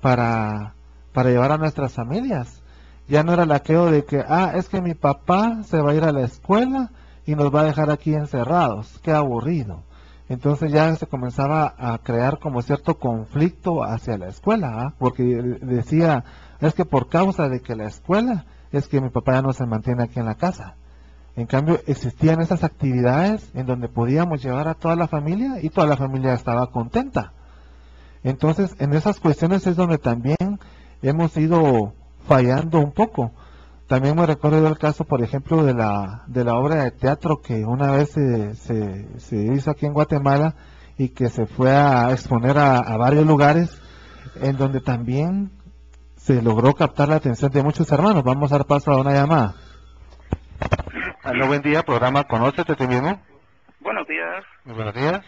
para llevar a nuestras familias. Ya no era el aqueo de que, es que mi papá se va a ir a la escuela y nos va a dejar aquí encerrados, qué aburrido. Entonces ya se comenzaba a crear como cierto conflicto hacia la escuela, porque decía, es que por causa de que la escuela, es que mi papá ya no se mantiene aquí en la casa. En cambio, existían esas actividades en donde podíamos llevar a toda la familia y toda la familia estaba contenta. Entonces, en esas cuestiones es donde también hemos ido fallando un poco. También me recuerdo el caso, por ejemplo, de la obra de teatro que una vez se hizo aquí en Guatemala y que se fue a exponer a varios lugares, en donde también se logró captar la atención de muchos hermanos. Vamos a dar paso a una llamada. Aló, buen día, programa Conócete a ti mismo. Buenos días. Muy buenos días.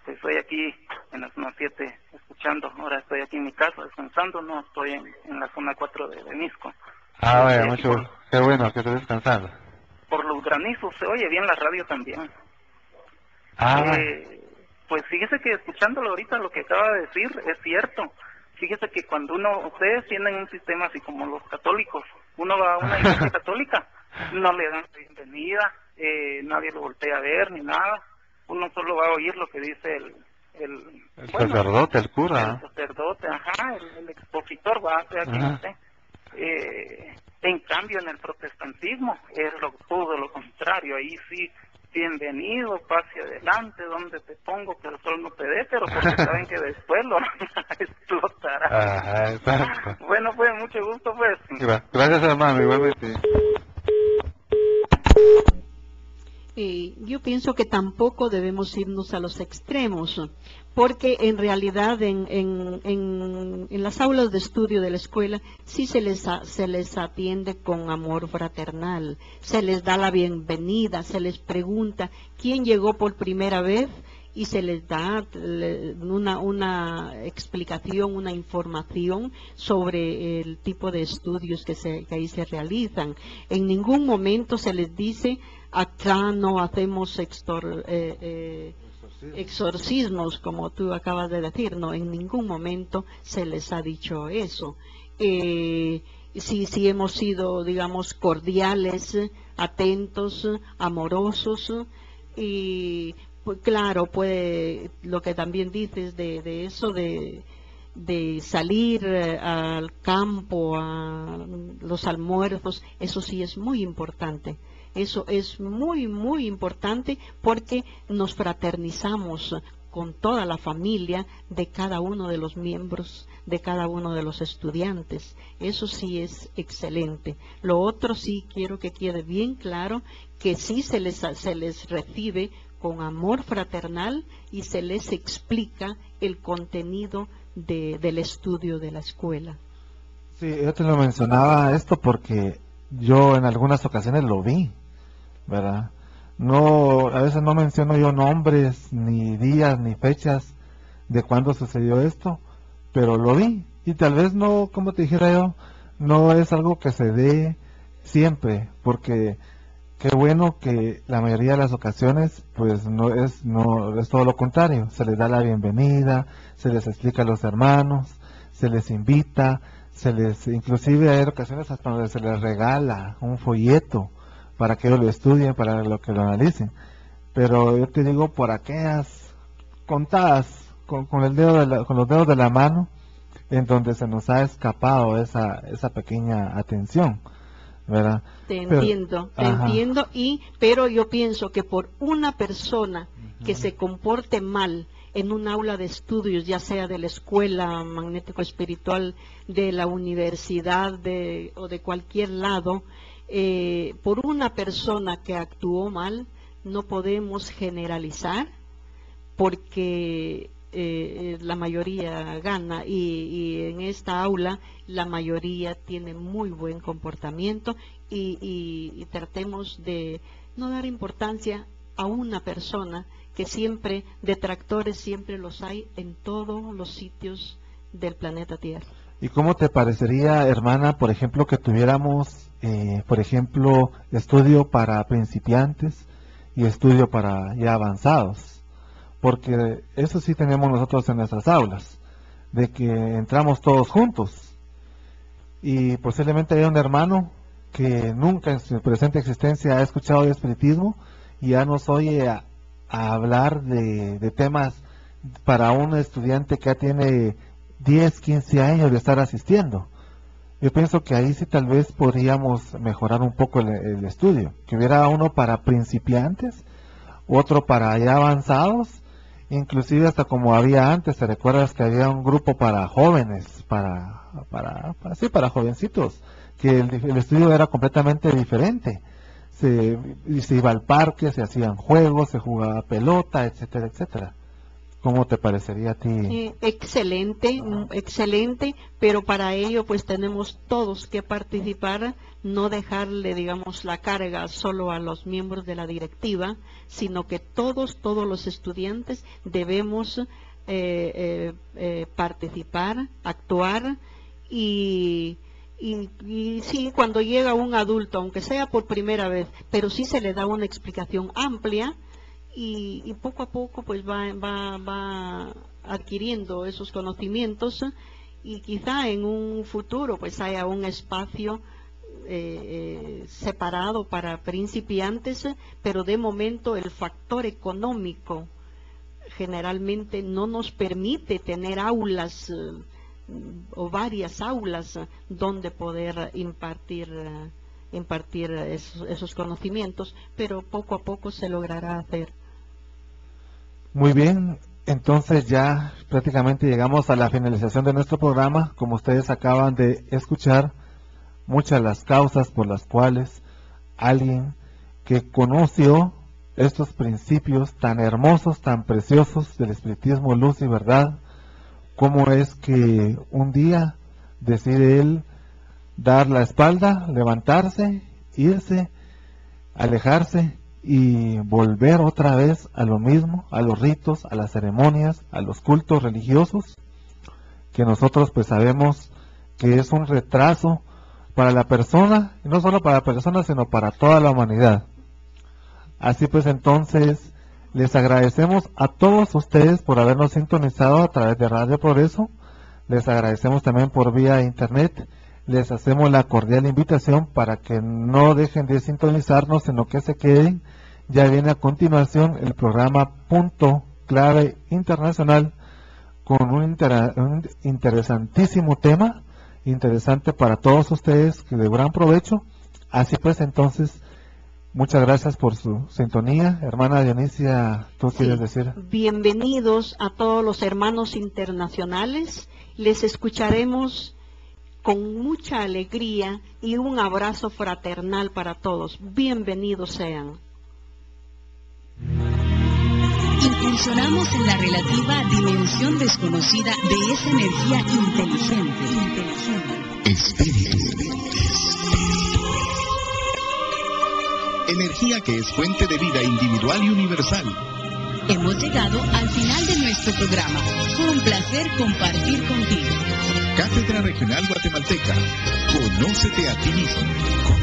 Estoy aquí en la zona 7 escuchando. Ahora estoy aquí en mi casa descansando, no estoy en la zona 4 de Benisco. Vaya, qué bueno que estés descansando. Por los granizos se oye bien la radio también. Pues fíjese que escuchándolo ahorita lo que acaba de decir es cierto. Fíjese que cuando ustedes tienen un sistema así como los católicos, uno va a una iglesia católica, no le dan bienvenida, nadie lo voltea a ver ni nada, uno solo va a oír lo que dice el sacerdote, el cura. El sacerdote, el expositor va a hacer aquí, no sé. En cambio en el protestantismo es todo lo contrario, ahí sí, bienvenido, pase adelante, donde te pongo que el sol no te dé, pero porque saben que después lo explotará. Exacto. Bueno, pues mucho gusto, pues. Gracias, hermano, igualmente. Yo pienso que tampoco debemos irnos a los extremos, porque en realidad en las aulas de estudio de la escuela sí se les atiende con amor fraternal, se les da la bienvenida, se les pregunta quién llegó por primera vez y se les da una explicación, una información sobre el tipo de estudios que ahí se realizan. En ningún momento se les dice: acá no hacemos exorcismos, como tú acabas de decir. No, en ningún momento se les ha dicho eso. Sí hemos sido, digamos, cordiales, atentos, amorosos, y pues claro, lo que también dices de eso, de salir al campo, a los almuerzos, eso sí es muy importante. Eso es muy, muy importante, porque nos fraternizamos con toda la familia de cada uno de los miembros, de cada uno de los estudiantes. Eso sí es excelente. Lo otro sí quiero que quede bien claro, que sí se les recibe con amor fraternal y se les explica el contenido del estudio de la escuela. Sí, yo te lo mencionaba esto porque yo en algunas ocasiones lo vi, ¿verdad? No, a veces no menciono yo nombres, ni días, ni fechas de cuándo sucedió esto, pero lo vi, y tal vez no, como te dijera yo, no es algo que se dé siempre, porque qué bueno que la mayoría de las ocasiones pues no es todo lo contrario. Se les da la bienvenida, se les explica a los hermanos, se les invita, inclusive hay ocasiones hasta donde se les regala un folleto para que ellos lo estudien, para que lo analicen. Pero yo te digo, por aquellas contadas con los dedos de la mano, en donde se nos ha escapado esa pequeña atención, ¿verdad? Te entiendo, pero yo pienso que por una persona que se comporte mal en un aula de estudios, ya sea de la escuela magnético espiritual, de la universidad o de cualquier lado, por una persona que actuó mal, no podemos generalizar, porque la mayoría gana, y en esta aula la mayoría tiene muy buen comportamiento, y tratemos de no dar importancia a una persona, que siempre, detractores siempre los hay en todos los sitios del planeta Tierra. ¿Y cómo te parecería, hermana, por ejemplo, que tuviéramos, por ejemplo, estudio para principiantes y estudio para ya avanzados? Porque eso sí tenemos nosotros en nuestras aulas, de que entramos todos juntos, y posiblemente haya un hermano que nunca en su presente existencia ha escuchado de espiritismo y ya nos oye a hablar de temas para un estudiante que ya tiene 10, 15 años de estar asistiendo. Yo pienso que ahí sí tal vez podríamos mejorar un poco el estudio, que hubiera uno para principiantes, otro para ya avanzados, inclusive hasta como había antes. ¿Te recuerdas que había un grupo para jóvenes, para jovencitos, que el estudio era completamente diferente? Se iba al parque, se hacían juegos, se jugaba pelota, etcétera, etcétera. ¿Cómo te parecería a ti? Excelente, excelente, pero para ello pues tenemos todos que participar, no dejarle, digamos, la carga solo a los miembros de la directiva, sino que todos los estudiantes debemos participar, actuar, y sí, cuando llega un adulto, aunque sea por primera vez, pero sí se le da una explicación amplia, y poco a poco pues va adquiriendo esos conocimientos, y quizá en un futuro pues haya un espacio separado para principiantes, pero de momento el factor económico generalmente no nos permite tener aulas o varias aulas donde poder impartir esos conocimientos, pero poco a poco se logrará hacer. Muy bien, entonces ya prácticamente llegamos a la finalización de nuestro programa. Como ustedes acaban de escuchar, muchas de las causas por las cuales alguien que conoció estos principios tan hermosos, tan preciosos del espiritismo, luz y verdad. Cómo es que un día decide él dar la espalda, levantarse, irse, alejarse y volver otra vez a lo mismo, a los ritos, a las ceremonias, a los cultos religiosos, que nosotros pues sabemos que es un retraso para la persona, y no solo para la persona, sino para toda la humanidad. Así pues, entonces, les agradecemos a todos ustedes por habernos sintonizado a través de Radio Progreso. Les agradecemos también por vía internet. Les hacemos la cordial invitación para que no dejen de sintonizarnos, sino que se queden. Ya viene a continuación el programa Punto Clave Internacional, con un interesantísimo tema, interesante para todos ustedes, que de gran provecho. Así pues, entonces, muchas gracias por su sintonía. Hermana Dionisia, ¿tú quieres decir? Bienvenidos a todos los hermanos internacionales. Les escucharemos con mucha alegría y un abrazo fraternal para todos. Bienvenidos sean. Incursionamos en la relativa dimensión desconocida de esa energía inteligente. Espíritu. Energía que es fuente de vida individual y universal. Hemos llegado al final de nuestro programa. Fue un placer compartir contigo. Cátedra Regional Guatemalteca. Conócete a ti mismo.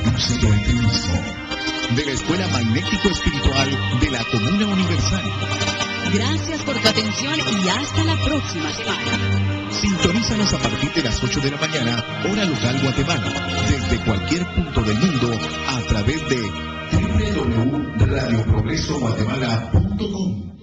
Conócete a ti mismo. De la Escuela Magnético Espiritual de la Comuna Universal. Gracias por tu atención y hasta la próxima semana. Sintonízanos a partir de las 8 de la mañana, hora local Guatemala, desde cualquier punto del mundo, a través de www.radioprogresoguatemala.com.